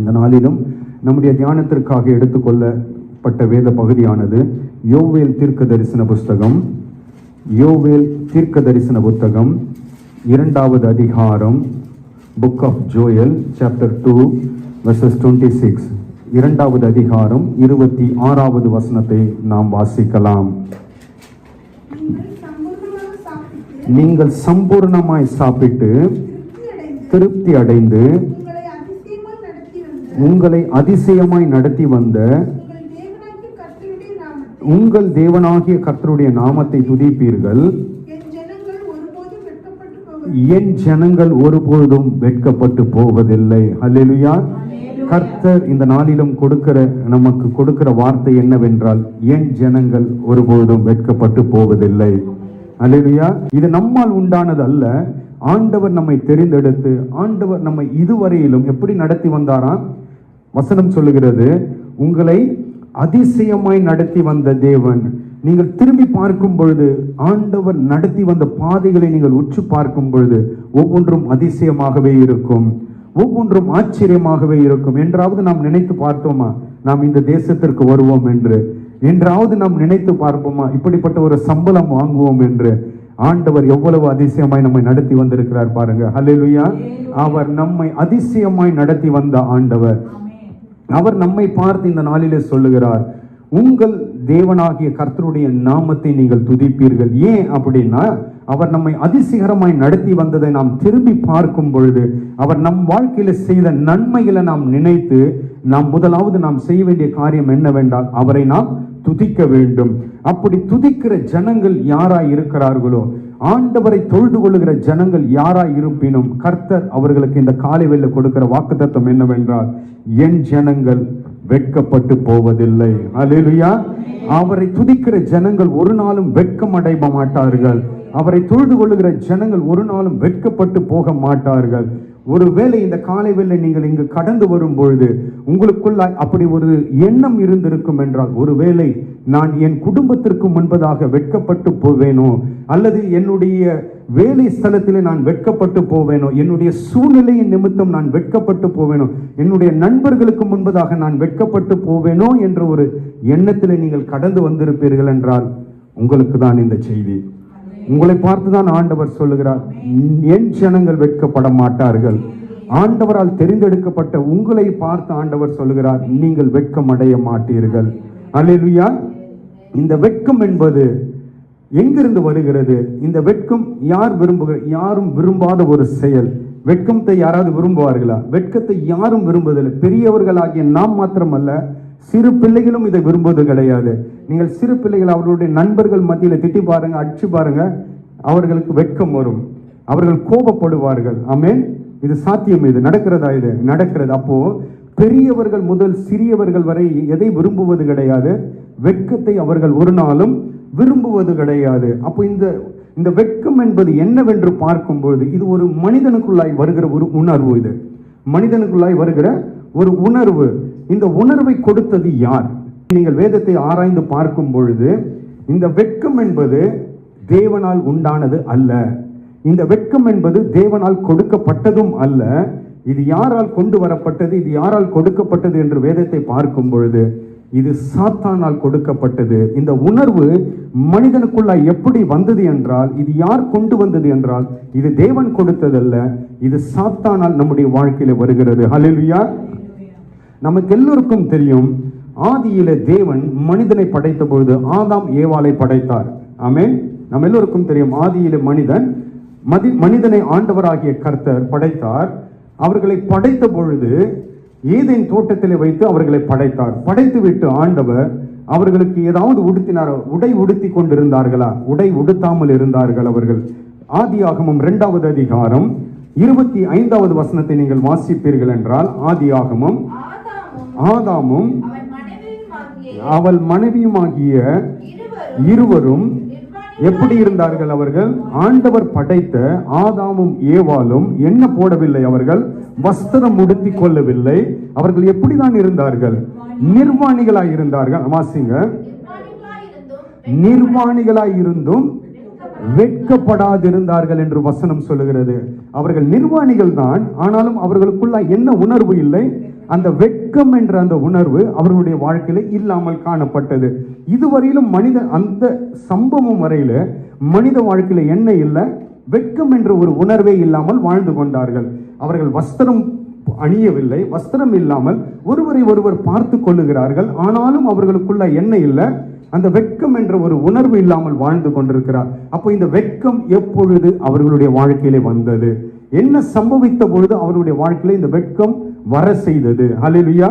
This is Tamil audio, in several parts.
இந்த நாளிலும் நம்முடைய தியானத்திற்காக எடுத்துக்கொள்ளப்பட்ட வேத பகுதியானது யோவேல் தீர்க்க தரிசன புஸ்தகம். யோவேல் தீர்க்க தரிசன புத்தகம் 2வது அதிகாரம், book of Joel, chapter 2 verses 26. 2வது அதிகாரம் 26வது வசனத்தை நாம் வாசிக்கலாம். நீங்கள் சம்பூர்ணமாய் சாப்பிட்டு திருப்தி அடைந்து உங்களை அதிசயமாய் நடத்தி வந்த உங்கள் தேவனாகிய கர்த்தருடைய நாமத்தை துதிப்பீர்கள். என் ஜனங்கள் ஒருபோதும் வெட்கப்பட்டு போவதில்லை. அல்லேலூயா. கர்த்தர் இந்த நாளிலும் நமக்கு கொடுக்கிற வார்த்தை என்னவென்றால், என் ஜனங்கள் ஒருபோதும் வெட்கப்பட்டு போவதில்லை. அல்லேலூயா. இது நம்மால் உண்டானது அல்ல. ஆண்டவர் நம்மை தெரிந்தெடுத்து, ஆண்டவர் நம்மை இதுவரையிலும் எப்படி நடத்தி வந்தாராம்? வசனம் சொல்லுகிறது, உங்களை அதிசயமாய் நடத்தி வந்த தேவன். நீங்கள் திரும்பி பார்க்கும் பொழுது, ஆண்டவர் நடத்தி வந்த பாதைகளை நீங்கள் உற்று பார்க்கும் பொழுது, ஒவ்வொன்றும் அதிசயமாகவே இருக்கும், ஒவ்வொன்றும் ஆச்சரியமாகவே இருக்கும். என்றாவது நாம் நினைத்து பார்த்தோமா நாம் இந்த தேசத்திற்கு வருவோம் என்று? என்றாவது நாம் நினைத்து பார்ப்போமா இப்படிப்பட்ட ஒரு சம்பளம் வாங்குவோம் என்று? ஆண்டவர் எவ்வளவு அதிசயமாய் நம்மை நடத்தி வந்திருக்கிறார் பாருங்க. ஹல்லேலூயா. அவர் நம்மை அதிசயமாய் நடத்தி வந்த ஆண்டவர். அவர் நம்மை பார்த்து இந்த நாளிலே சொல்லுகிறார், உங்கள் தேவனாகிய கர்த்தருடைய நாமத்தை நீங்கள் துதிப்பீர்கள். ஏன் அப்படின்னா, அவர் நம்மை அதிசயகரமாய் நடத்தி வந்ததை நாம் திரும்பி பார்க்கும் பொழுது, அவர் நம் வாழ்க்கையில செய்த நன்மைகளை நாம் நினைத்து, முதலாவது நாம் செய்ய வேண்டிய காரியம் என்னவென்றால், அவரை நாம் துதிக்க வேண்டும். அப்படி துதிக்கிற ஜனங்கள் யாராய் இருக்கிறார்களோ, ஆண்டவரை தொழுது கொள்ளுகிற ஜனங்கள் யாராய் இருப்பினும், கர்த்தர் அவர்களுக்கு இந்த காலை வேளையில கொடுக்கிற வாக்குத்தத்தம் என்னவென்றால், என் ஜனங்கள் வெட்கப்பட்டு போவதில்லை. அல்லேலூயா. அவரை துதிக்கிற ஜனங்கள் ஒரு நாளும் வெட்கம் அடைய மாட்டார்கள். அவரை தொழுது கொள்ளுகிற ஜனங்கள் ஒரு நாளும் வெட்கப்பட்டு போக மாட்டார்கள். ஒருவேளை இந்த காலை வேளை நீங்கள் இங்கு கடந்து வரும் பொழுது உங்களுக்குள்ள அப்படி ஒரு எண்ணம் இருந்திருக்கும் என்றால், ஒருவேளை நான் என் குடும்பத்திற்கு முன்பதாக வெட்கப்பட்டு போவேனோ, அல்லது என்னுடைய வேலை ஸ்தலத்திலே நான் வெட்கப்பட்டு போவேனோ, என்னுடைய சூழ்நிலையின் நிமித்தம் நான் வெட்கப்பட்டு போவேனோ, என்னுடைய நண்பர்களுக்கு முன்பதாக நான் வெட்கப்பட்டு போவேனோ என்ற ஒரு எண்ணத்திலே நீங்கள் கடந்து வந்திருப்பீர்கள் என்றால், உங்களுக்கு தான் இந்த செய்தி. உங்களை பார்த்துதான் ஆண்டவர் சொல்லுகிறார், என் ஜனங்கள் வெட்கப்பட மாட்டார்கள். ஆண்டவரால் தெரிந்தெடுக்கப்பட்ட உங்களை பார்த்து ஆண்டவர் சொல்லுகிறார், நீங்கள் வெட்கம் அடைய மாட்டீர்கள். அல்லேலூயா. இந்த வெட்கம் என்பது எங்கிருந்து வருகிறது? இந்த வெட்கம் யாரும் விரும்பாத ஒரு செயல். வெட்கத்தை யாராவது விரும்புவார்களா? வெட்கத்தை யாரும் விரும்புவதில்லை. பெரியவர்களாகிய நாம் மாத்திரமல்ல, சிறு பிள்ளைகளும் இதை விரும்புவது கிடையாது. நீங்கள் சிறு பிள்ளைகள் அவர்களுடைய நண்பர்கள் மத்தியில் திட்டி பாருங்க, அடிச்சு பாருங்க, அவர்களுக்கு வெட்கம் வரும், அவர்கள் கோபப்படுவார்கள். ஆமென். இது சாத்தியம். இது நடக்கிறதா? இது நடக்கிறது. அப்போ பெரியவர்கள் முதல் சிறியவர்கள் வரை எதை விரும்புவது கிடையாது? வெட்கத்தை அவர்கள் ஒரு நாளும் விரும்புவது கிடையாது. அப்போ இந்த வெட்கம் என்பது என்னவென்று பார்க்கும்போது, இது ஒரு மனிதனுக்குள்ளாய் வருகிற ஒரு உணர்வு. இது மனிதனுக்குள்ளாய் வருகிற ஒரு உணர்வு. இந்த உணர்வை கொடுத்தது யார்? நீங்கள் வேதத்தை ஆராய்ந்து பார்க்கும் பொழுது, இந்த வெட்கம் என்பது தேவனால் உண்டானது அல்ல. இந்த வெட்கம் என்பது தேவனால் கொடுக்கப்பட்டதும் அல்ல. இது யாரால் கொண்டு வரப்பட்டது, இது யாரால் கொடுக்கப்பட்டது என்று வேதத்தை பார்க்கும் பொழுது, இது சாத்தானால் கொடுக்கப்பட்டது. இந்த உணர்வு மனிதனுக்குள்ளாய் எப்படி வந்தது என்றால், இது யார் கொண்டு வந்தது என்றால், இது தேவன் கொடுத்ததல்ல, இது சாத்தானால் நம்முடைய வாழ்க்கையில வருகிறது. ஹல்லேலூயா. நமக்கு எல்லோருக்கும் தெரியும், ஆதியிலே தேவன் மனிதனை படைத்த பொழுது ஆதாம் ஏவாளை படைத்தார். ஆமென். நம்ம எல்லோருக்கும் தெரியும், ஆதியிலே மனிதனை ஆண்டவராகிய கர்த்தர் படைத்தார். அவர்களை படைத்த பொழுது ஏதேன் தோட்டத்திலே வைத்து அவர்களை படைத்தார். படைத்து விட்டு ஆண்டவர் அவர்களுக்கு ஏதாவது உடுத்தினார்? உடை உடுத்தி கொண்டிருந்தார்களா? உடை உடுத்தாமல் இருந்தார்கள் அவர்கள். ஆதியாகமம் 2வது அதிகாரம் 25வது வசனத்தை நீங்கள் வாசிப்பீர்கள் என்றால், ஆதியாகமம், ஆதாமும் அவள் மனைவியுமாகிய இருவரும் எப்படி இருந்தார்கள்? அவர்கள் ஆண்டவர் படைத்த ஆதாமும் ஏவாளும் என்ன போடவில்லை? அவர்கள் வஸ்திரம் உடுத்தி கொள்ளவில்லை. அவர்கள் எப்படிதான் இருந்தார்கள்? நிர்வாணிகளாய் இருந்தார்கள். வாசிங்க. நிர்வாணிகளாய் இருந்தும் வெட்கப்படாதிருந்தார்கள் என்று வசனம் சொல்லுகிறது. அவர்கள் நிர்வாணிகள் தான், ஆனாலும் அவர்களுக்குள்ள என்ன உணர்வு இல்லை? அந்த வெட்கம் என்ற அந்த உணர்வு அவர்களுடைய வாழ்க்கையில இல்லாமல் காணப்பட்டது. இதுவரையிலும் அந்த சம்பவம் வரையில மனித வாழ்க்கையில என்ன இல்லை, வெட்கம் என்ற ஒரு உணர்வே இல்லாமல் வாழ்ந்து கொண்டார்கள். அவர்கள் வஸ்திரம் அணியவில்லை, வஸ்திரம் இல்லாமல் ஒருவரை ஒருவர் பார்த்து கொள்ளுகிறார்கள். ஆனாலும் அவர்களுக்குள்ள என்ன இல்லை, அந்த வெட்கம் என்ற ஒரு உணர்வு இல்லாமல் வாழ்ந்து கொண்டிருக்கிறார். அப்போ இந்த வெட்கம் எப்பொழுது அவர்களுடைய வாழ்க்கையிலே வந்தது, என்ன சம்பவித்த பொழுது அவருடைய வாழ்க்கையில இந்த வெட்கம் வர செய்தது? ஹல்லேலூயா.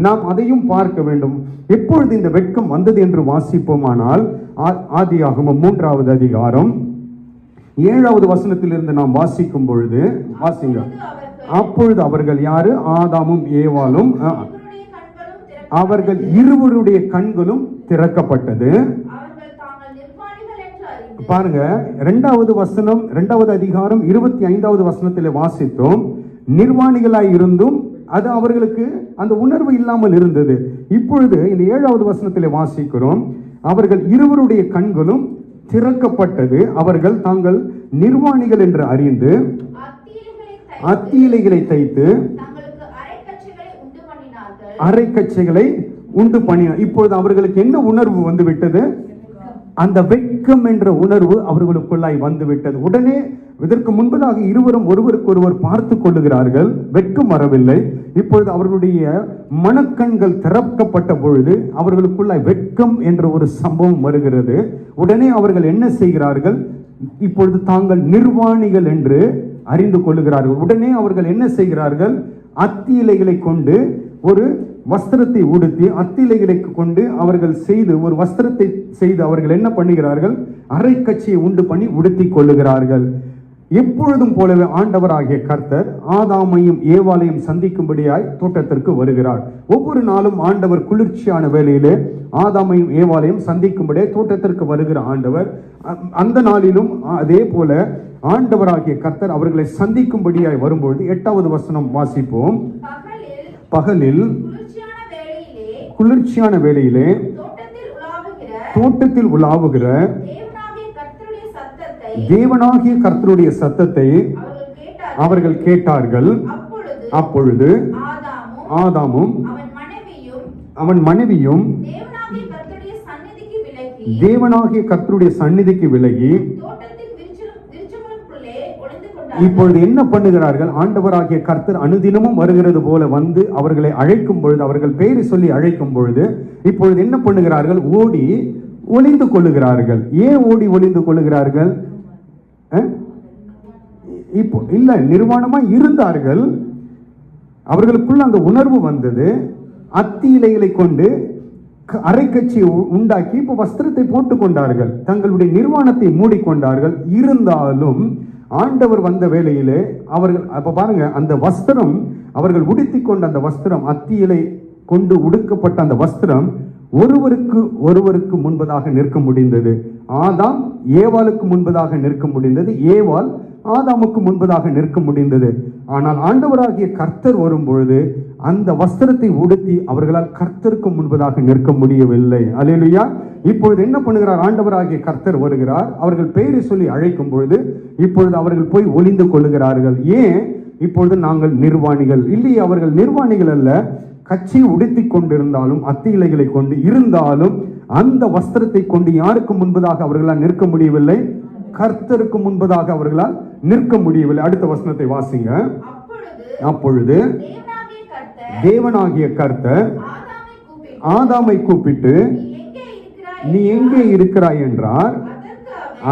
நாம் அதையும் பார்க்க வேண்டும். எப்பொழுது இந்த வெட்கம் வந்தது என்று வாசிப்போமானால் ஆதியாகமம் 3வது அதிகாரம் 7வது வசனத்திலிருந்து நாம் வாசிக்கும் பொழுது, வாசிங்க. அப்பொழுது அவர்கள் யாரு? ஆதாமும் ஏவாளும், அவர்கள் இருவருடைய கண்களும் திறக்கப்பட்டது. பாருங்க, 2வது வசனம், 2வது அதிகாரம் 25வது வசனத்தில் வாசித்தோம். நிர்வாணிகளாய் இருந்தும் அது அவர்களுக்கு அந்த உணர்வு இல்லாமல் இருந்தது. இப்பொழுது இந்த 7வது வசனத்தில் வாசிக்கிறோம், அவர்கள் இருவருடைய கண்களும் திறக்கப்பட்டது. அவர்கள் தாங்கள் நிர்வாணிகள் என்று அறிந்து அத்தியிலைகளை தைத்து அரைக்கச்சைகளை உண்டு பண்ணினார். இப்பொழுது அவர்களுக்கு என்ன உணர்வு வந்து விட்டது? அந்த வெட்கம் என்ற உணர்வு அவர்களுக்குள்ளாய் வந்து விட்டது. உடனே இதற்கு முன்பதாக இருவரும் ஒருவருக்கு ஒருவர் பார்த்து கொள்ளுகிறார்கள், வெட்கம் வரவில்லை. இப்பொழுது அவர்களுடைய மனக்கண்கள் திறக்கப்பட்ட பொழுது அவர்களுக்குள்ளாய் வெட்கம் என்ற ஒரு சம்பவம் வருகிறது. உடனே அவர்கள் என்ன செய்கிறார்கள்? இப்பொழுது தாங்கள் நிர்வாணிகள் என்று அறிந்து கொள்ளுகிறார்கள். உடனே அவர்கள் என்ன செய்கிறார்கள்? அத்தி இலைகளை கொண்டு ஒரு வஸ்திரத்தை உடுத்தி, அத்திலைகளை கொண்டு அவர்கள் செய்து ஒரு வஸ்திரத்தை செய்து அவர்கள் என்ன பண்ணுகிறார்கள்? அரைக்கச்சையை உண்டு பண்ணி உடுத்தி கொள்ளுகிறார்கள். எப்பொழுதும் போலவே ஆண்டவராகிய கர்த்தர் ஆதாமையும் ஏவாளையும் சந்திக்கும்படியாய் தோட்டத்திற்கு வருகிறார். ஒவ்வொரு நாளும் ஆண்டவர் குளிர்ச்சியான வேளையிலே ஆதாமையும் ஏவாளையும் சந்திக்கும்படியாய் தோட்டத்திற்கு வருகிற ஆண்டவர், அந்த நாளிலும் அதே போல ஆண்டவராகிய கர்த்தர் அவர்களை சந்திக்கும்படியாய் வரும்பொழுது 8வது வசனம் வாசிப்போம். பகலில் குளிர்ச்சியான வேளையிலே தோட்டத்தில் உலாவுகிற தேவனாகிய கர்த்தருடைய சத்தத்தை அவர்கள் கேட்டார்கள். அப்பொழுது ஆதாமும் அவன் மனைவியும் தேவனாகிய கர்த்தருடைய சந்நிதிக்கு விலகி இப்பொழுது என்ன பண்ணுகிறார்கள்? ஆண்டவராகிய கர்த்தர் அனுதினமும் வருகிறது போல வந்து அவர்களை அழைக்கும் பொழுது, அவர்கள் பெயரை சொல்லி அழைக்கும் பொழுது இப்பொழுது என்ன பண்ணுகிறார்கள்? ஓடி ஒளிந்து கொள்ளுகிறார்கள். ஏன் ஓடி ஒளிந்து கொள்ளுகிறார்கள்? இப்போ இல்ல, நிர்வாணமா இருந்தார்கள். அவர்களுக்குள்ள அந்த உணர்வு வந்தது. அத்தி இலைகளை கொண்டு அரைக்கட்சி உண்டாக்கி இப்போ வஸ்திரத்தை போட்டுக் கொண்டார்கள், தங்களுடைய நிர்வாணத்தை மூடிக்கொண்டார்கள். இருந்தாலும் ஆண்டவர் வந்த வேளையிலே அவர்கள் அப்ப பாருங்க, அந்த வஸ்திரம் அவர்கள் உடுத்திக் கொண்ட அந்த வஸ்திரம், அத்தியிலை கொண்டு உடுக்கப்பட்ட அந்த வஸ்திரம் ஒருவருக்கு முன்பதாக நிற்க முடிந்தது. ஆதாம் ஏவாளுக்கு முன்பதாக நிற்க முடிந்தது, ஏவாள் ஆதாமுக்கு முன்பதாக நிற்க முடிந்தது. ஆனால் ஆண்டவராகிய கர்த்தர் வரும் பொழுது அந்த வஸ்திரத்தை உடுத்தி அவர்களால் கர்த்தருக்கு முன்பதாக நிற்க முடியவில்லை. அல்லேலூயா. இப்பொழுது என்ன பண்ணுகிறார்? ஆண்டவராகிய கர்த்தர் வருகிறார். அவர்கள் பெயரை சொல்லி அழைக்கும் பொழுது இப்பொழுது அவர்கள் போய் ஒளிந்து கொள்ளுகிறார்கள். ஏன்? இப்பொழுது நாங்கள் நிர்வாணிகள் இல்லையே. அவர்கள் நிர்வாணிகள் அல்ல, கட்சி உடுத்தி கொண்டிருந்தாலும் அத்தி இலைகளை கொண்டு இருந்தாலும் அந்த வஸ்திரத்தை கொண்டு யாருக்கு முன்பதாக அவர்களால் நிற்க முடியவில்லை? கர்த்தருக்கு முன்பதாக அவர்களால் நிற்க முடியவில்லை. அடுத்த வசனத்தை வாசிங்க. அப்பொழுது தேவனாகிய கர்த்தர் ஆதாமை கூப்பிட்டு, நீ எங்கே இருக்கிறாய் என்றார்.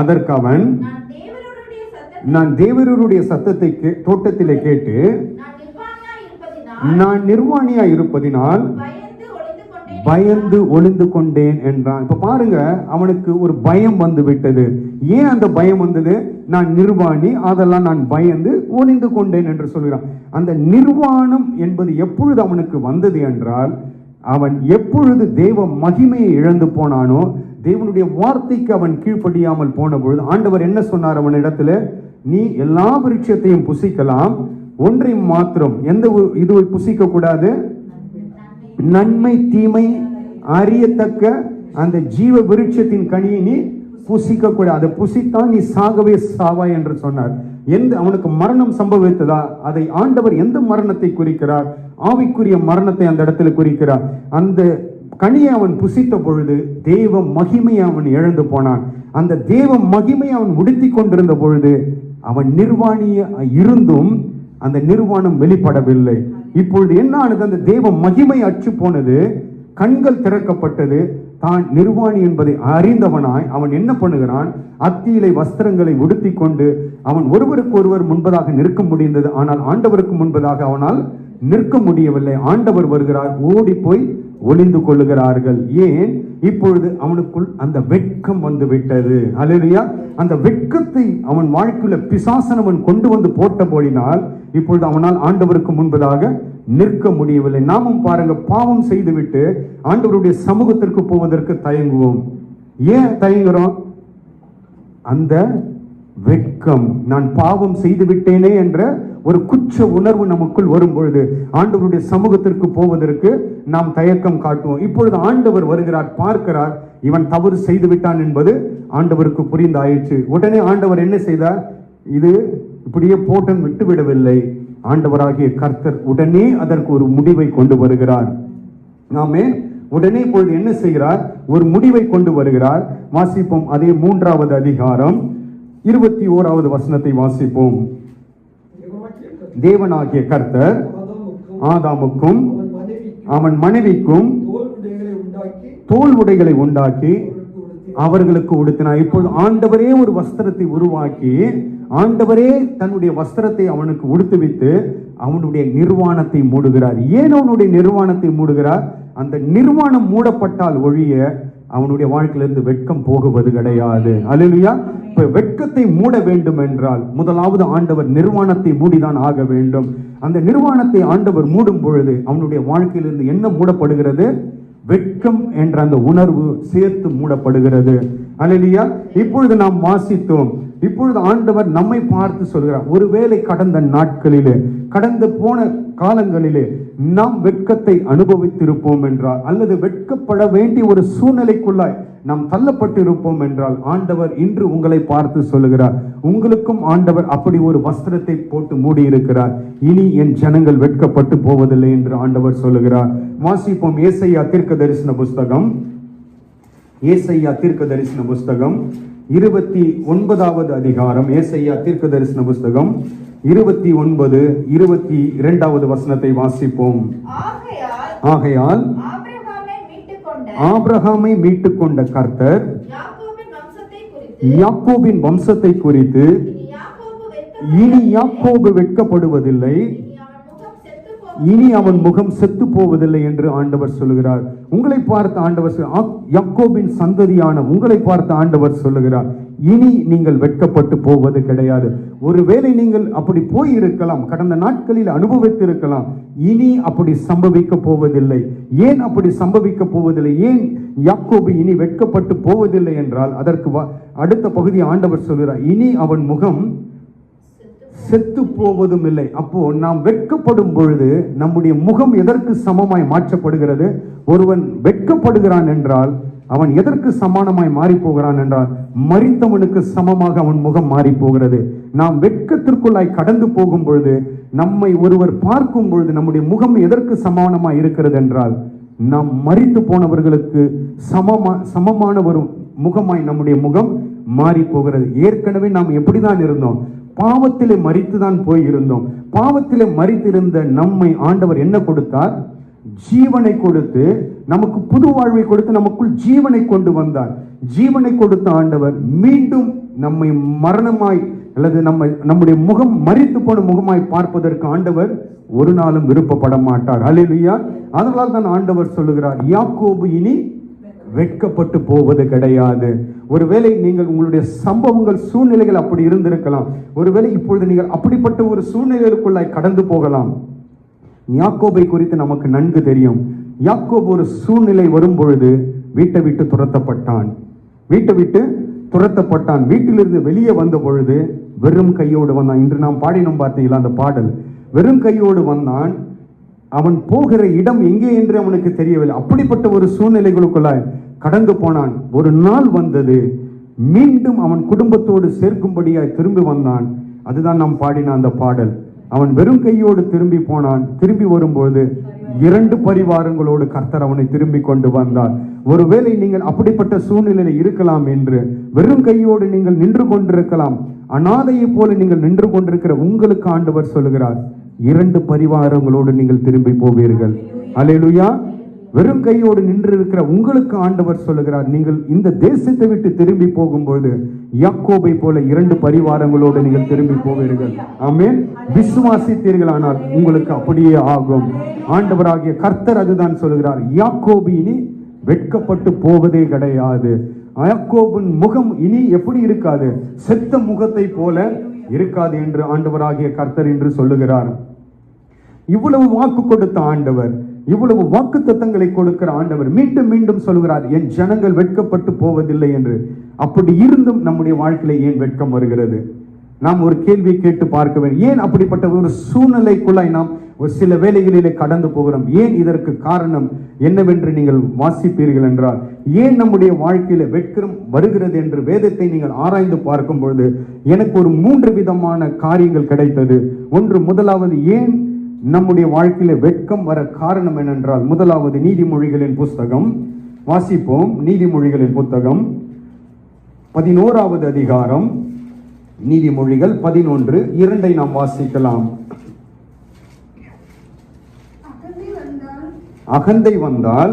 அதற்கு அவன், நான் தேவருடைய சத்தத்தை தோட்டத்திலே கேட்டு நான் நிர்வாணியா இருப்பதினால் பயந்து ஒளிந்து கொண்டேன் என்றான். இப்ப பாருங்க, அவனுக்கு ஒரு பயம் வந்து விட்டது. ஏன் அந்த பயம் வந்தது? நான் நிர்வாணி, அதெல்லாம் நான் பயந்து ஒளிந்து கொண்டேன் என்று சொல்கிறான். அந்த நிர்வாணம் என்பது எப்பொழுது அவனுக்கு வந்தது என்றால், அவன் எப்பொழுது தேவ மகிமையை இழந்து போனானோ, தேவனுடைய வார்த்தைக்கு அவன் கீழ்ப்படியாமல் போன பொழுது ஆண்டவர் என்ன சொன்னார் அவனிடத்துல? நீ எல்லா விருட்சத்தையும் புசிக்கலாம், ஒன்றை மாத்திரம், எந்த இதுவை புசிக்க கூடாது? நன்மை தீமை அறியத்தக்க அந்த ஜீவ விருட்சத்தின் கனியை நீ புசிக்க கூடாது. அதை புசித்தான் நீ சாகவே சாவாய் என்று சொன்னார். அவனுக்கு மரணம் சம்பவித்ததா? அதை ஆண்டவர் எந்த மரணத்தை குறிக்கிறார்? ஆவிக்குரிய மரணத்தை அந்த இடத்துல குறிக்கிறார். அந்த கனியை அவன் புசித்த பொழுது தேவ மகிமையை அவன் இழந்து போனான். அந்த தேவ மகிமையை அவன் உடுத்தி கொண்டிருந்த பொழுது அவன் நிர்வாணிய இருந்தும் அந்த நிர்வாணம் வெளிப்படவில்லை. இப்பொழுது என்ன ஆனது? அந்த தேவ மகிமை அற்று போனது, கண்கள் திறக்கப்பட்டது. தான் நிர்வாணி என்பதை அறிந்தவனாய் அவன் என்ன பண்ணுகிறான்? அத்தியிலை வஸ்திரங்களை உடுத்தி கொண்டு அவன் ஒருவருக்கு ஒருவர் முன்பதாக நிற்க முடிந்தது. ஆனால் ஆண்டவருக்கு முன்பதாக அவனால் நிற்க முடியவில்லை. ஆண்டவர் வருகிறார், ஓடி போய் ஒளிந்து கொள்ளுகிறார்கள். ஏன்? இப்பொழுது அவனுக்குள் அந்த வெட்கம் வந்து விட்டது. அல்லேலூயா. அந்த வெட்கத்தை அவன் வாழ்க்கையில பிசாசனவன் கொண்டு வந்து போட்ட போடினால் இப்பொழுது அவனால் ஆண்டவருக்கு முன்பதாக நிற்க முடியவில்லை. நாமும் பாருங்க, பாவம் செய்துவிட்டு ஆண்டவருடைய சமூகத்திற்கு போவதற்கு தயங்குவோம். ஏன் தயங்குறோம்? அந்த வெட்கம், நான் பாவம் செய்து விட்டேனே என்ற ஒரு குற்ற உணர்வு நமக்குள் வரும் பொழுது ஆண்டவருடைய சமூகத்திற்கு போவதற்கு நாம் தயக்கம் காட்டுவோம். இப்பொழுது ஆண்டவர் வருகிறார், பார்க்கிறார், இவன் தவறு செய்து விட்டான் என்பது ஆண்டவருக்கு புரிந்தாயிற்று. உடனே ஆண்டவர் என்ன செய்தார்? இது இப்படியே போட்டன் விட்டுவிடவில்லை. ஆண்டவராகிய கர்த்தர் உடனே அதற்கு ஒரு முடிவை கொண்டு வருகிறார். ஆமே. உடனே இப்பொழுது என்ன செய்கிறார்? ஒரு முடிவை கொண்டு வருகிறார். வாசிப்போம். அதே 3வது அதிகாரம் 21வது வசனத்தை வாசிப்போம். தேவனாகிய கர்த்தர் ஆதாமுக்கும் அவன் மனைவிக்கும் தோல் உடைகளை உண்டாக்கி அவர்களுக்கு உடுத்தினார். இப்பொழுது ஆண்டவரே ஒரு வஸ்திரத்தை உருவாக்கி ஆண்டவரே தன்னுடைய வஸ்திரத்தை அவனுக்கு உடுத்துவித்து அவனுடைய நிர்வாணத்தை மூடுகிறார். ஏன் அவனுடைய நிர்வாணத்தை மூடுகிறார்? அந்த நிர்வாணம் மூடப்பட்டால் ஒழிய அவனுடைய வாழ்க்கையிலிருந்து வெட்கம் போகுவது கிடையாது. அல்லேலூயா. இப்ப வெட்கத்தை மூட வேண்டும் என்றால் முதலாவது ஆண்டவர் நிர்வாணத்தை மூடிதான் ஆக வேண்டும். அந்த நிர்வாணத்தை ஆண்டவர் மூடும் பொழுது அவனுடைய வாழ்க்கையிலிருந்து என்ன மூடப்படுகிறது? வெட்கம் என்ற அந்த உணர்வு சேர்த்து மூடப்படுகிறது. அல்லேலூயா. இப்பொழுது நாம் வாசித்தோம். இப்பொழுது ஆண்டவர் நம்மை பார்த்து சொல்கிறார், ஒருவேளை கடந்த நாட்களிலே, கடந்து போன காலங்களிலே நாம் வெட்கத்தை அனுபவித்திருப்போம் என்றால், அல்லது வெட்கப்பட வேண்டிய ஒரு சூழ்நிலைக்குள்ளாய் நாம் தள்ளப்பட்டு இருப்போம் என்றால், ஆண்டவர் இன்று உங்களை பார்த்து சொல்லுகிறார், உங்களுக்கும் ஆண்டவர் அப்படி ஒரு வஸ்திரத்தை போட்டு மூடி இருக்கிறார். இனி என் ஜனங்கள் வெட்கப்பட்டு போவதில்லை என்று ஆண்டவர் சொல்லுகிறார். வாசிப்போம். ஏசாயா தீர்க்கதரிசன புஸ்தகம், ஏசாயா தீர்க்கதரிசன புஸ்தகம் 29வது அதிகாரம். ஏசாயா தீர்க்கதரிசன புஸ்தகம் 29, 22வது வசனத்தை வாசிப்போம். ஆகையால் ஆபிரகாமை மீட்டுக் கொண்ட கர்த்தர் யாக்கோபின் வம்சத்தை குறித்து இனி யாக்கோபு வெட்கப்படுவதில்லை, இனி அவன் முகம் செத்து போவதில்லை என்று ஆண்டவர் சொல்லுகிறார். உங்களை பார்த்து ஆண்டவர் யாக்கோபின் சந்ததியான உங்களை பார்த்து ஆண்டவர் சொல்லுகிறார், இனி நீங்கள் வெட்கப்பட்டு போவது கிடையாது. ஒருவேளை நீங்கள் அப்படி போய் இருக்கலாம், கடந்த நாட்களில் அனுபவித்திருக்கலாம், இனி அப்படி சம்பவிக்க போவதில்லை. ஏன் அப்படி சம்பவிக்க போவதில்லை? ஏன் யாக்கோபு இனி வெட்கப்பட்டு போவதில்லை என்றால், அதற்கு அடுத்த பகுதி ஆண்டவர் சொல்கிறார், இனி அவன் முகம் செத்து போவதும் இல்லை. அப்போ நாம் வெட்கப்படும் பொழுது நம்முடைய முகம் எதற்கு சமமாய் மாற்றப்படுகிறது? ஒருவன் வெட்கப்படுகிறான் என்றால் அவன் எதற்கு சமானமாய் மாறி போகிறான் என்றால், மரித்தவனுக்கு சமமாக அவன் முகம் மாறி போகிறது. நாம் வெட்கத்திற்குள்ளாய் கடந்து போகும் பொழுது, நம்மை ஒருவர் பார்க்கும் பொழுது நம்முடைய முகம் எதற்கு சமானமாய் இருக்கிறது என்றால், நாம் மரித்து போனவர்களுக்கு சமமான ஒரு முகமாய் நம்முடைய முகம் மாறி போகிறது. ஏற்கனவே நாம் எப்படிதான் இருந்தோம்? பாவத்திலே மரித்துதான் போய் இருந்தோம். பாவத்திலே மரித்திருந்த நம்மை ஆண்டவர் என்ன கொடுத்தார்? ஜீவனை கொடுத்து, நமக்கு புது வாழ்வை கொடுத்து நமக்குள் ஜீவனை கொண்டு வந்தார். ஜீவனை கொடுத்த ஆண்டவர் மீண்டும் நம்மை மரணமாய் அல்லது நம்முடைய முகம் மரித்து போன முகமாய் பார்ப்பதற்கு ஆண்டவர் ஒரு நாளும் விருப்பப்பட மாட்டார். அல்லேலூயா. அதனால தான் ஆண்டவர் சொல்லுகிறார், யாக்கோபு இனி வெட்கப்பட்டு போவது கிடையாது. ஒருவேளை நீங்கள் உங்களுடைய சம்பவங்கள் சூழ்நிலைகள் அப்படி இருந்திருக்கலாம். ஒருவேளை இப்பொழுது நீங்கள் அப்படிப்பட்ட ஒரு சூழ்நிலைகளுக்குள்ளாய் கடந்து போகலாம். யாக்கோபை குறித்து நமக்கு நன்கு தெரியும். யாக்கோபு ஒரு சூழ்நிலை வரும் பொழுது வீட்டை விட்டு துரத்தப்பட்டான். வீட்டிலிருந்து வெளியே வந்த பொழுது வெறும் கையோடு வந்தான். இன்று நாம் பாடினோம் பார்த்தீங்களா அந்த பாடல்? வெறும் கையோடு வந்தான். அவன் போகிற இடம் எங்கே என்று அவனுக்கு தெரியவில்லை. அப்படிப்பட்ட ஒரு சூழ்நிலைகளுக்குள்ளாய் கடந்து போனான். ஒரு நாள் வந்தது, மீண்டும் அவன் குடும்பத்தோடு சேர்க்கும்படியாய் திரும்பி வந்தான். அதுதான் நாம் பாடின அந்த பாடல். அவன் வெறும் கையோடு திரும்பி போனான். திரும்பி வரும்போது 2 பரிவாரங்களோடு கர்த்தர் அவனை திரும்பி கொண்டு வந்தார். ஒருவேளை நீங்கள் அப்படிப்பட்ட சூழ்நிலையில் இருக்கலாம் என்று, வெறும் கையோடு நீங்கள் நின்று கொண்டிருக்கலாம். அனாதையை போல நீங்கள் நின்று கொண்டிருக்கிற உங்களுக்கு ஆண்டவர் சொல்லுகிறார், 2 பரிவாரங்களோடு நீங்கள் திரும்பி போவீர்கள். அல்லேலூயா. வெறும் கையோடு நின்று இருக்கிற உங்களுக்கு ஆண்டவர் சொல்லுகிறார், நீங்கள் இந்த தேசத்தை விட்டு திரும்பி போகும்போது யாக்கோபை போல 2 பரிவாரங்களோடு நீங்கள் திரும்பி போவீர்கள். ஆமென். விசுவாசித்தீர்களானால் உங்களுக்கு அப்படியே ஆகும். ஆண்டவராகிய கர்த்தர் அதுதான் சொல்லுகிறார். யாக்கோபு இனி வெட்கப்பட்டு போவதே கிடையாது. யாக்கோபின் முகம் இனி எப்படி இருக்காது? செத்த முகத்தை போல இருக்காது என்று ஆண்டவராகிய கர்த்தர் என்று சொல்லுகிறார். இவ்வளவு வாக்கு கொடுத்த ஆண்டவர், இவ்வளவு வாக்கு தத்தங்களை கொடுக்கிற ஆண்டவர் மீண்டும் மீண்டும் சொல்கிறார், என் ஜனங்கள் வெட்கப்பட்டு போவதில்லை என்று. அப்படி இருந்தும் நம்முடைய வாழ்க்கையில ஏன் வெட்கம் வருகிறது? நாம் ஒரு கேள்வி கேட்டு பார்க்க வேண்டும். ஏன் அப்படிப்பட்ட ஒரு சூழ்நிலைக்குள்ளாய் நாம் ஒரு சில வேளைகளிலே கடந்து போகிறோம்? ஏன் இதற்கு காரணம் என்னவென்று நீங்கள் வாசிப்பீர்கள் என்றால், ஏன் நம்முடைய வாழ்க்கையில வெட்கம் வருகிறது என்று வேதத்தை நீங்கள் ஆராய்ந்து பார்க்கும் பொழுது எனக்கு ஒரு 3 விதமான காரியங்கள் கிடைத்தது. ஒன்று, முதலாவது ஏன் நம்முடைய வாழ்க்கையில வெட்கம் வர காரணம் என்னென்றால், முதலாவது நீதிமொழிகளின் புஸ்தகம் வாசிப்போம். நீதிமொழிகளின் புத்தகம் 11வது அதிகாரம், நீதிமொழிகள் 11:2 நாம் வாசிக்கலாம். அகந்தை வந்தால்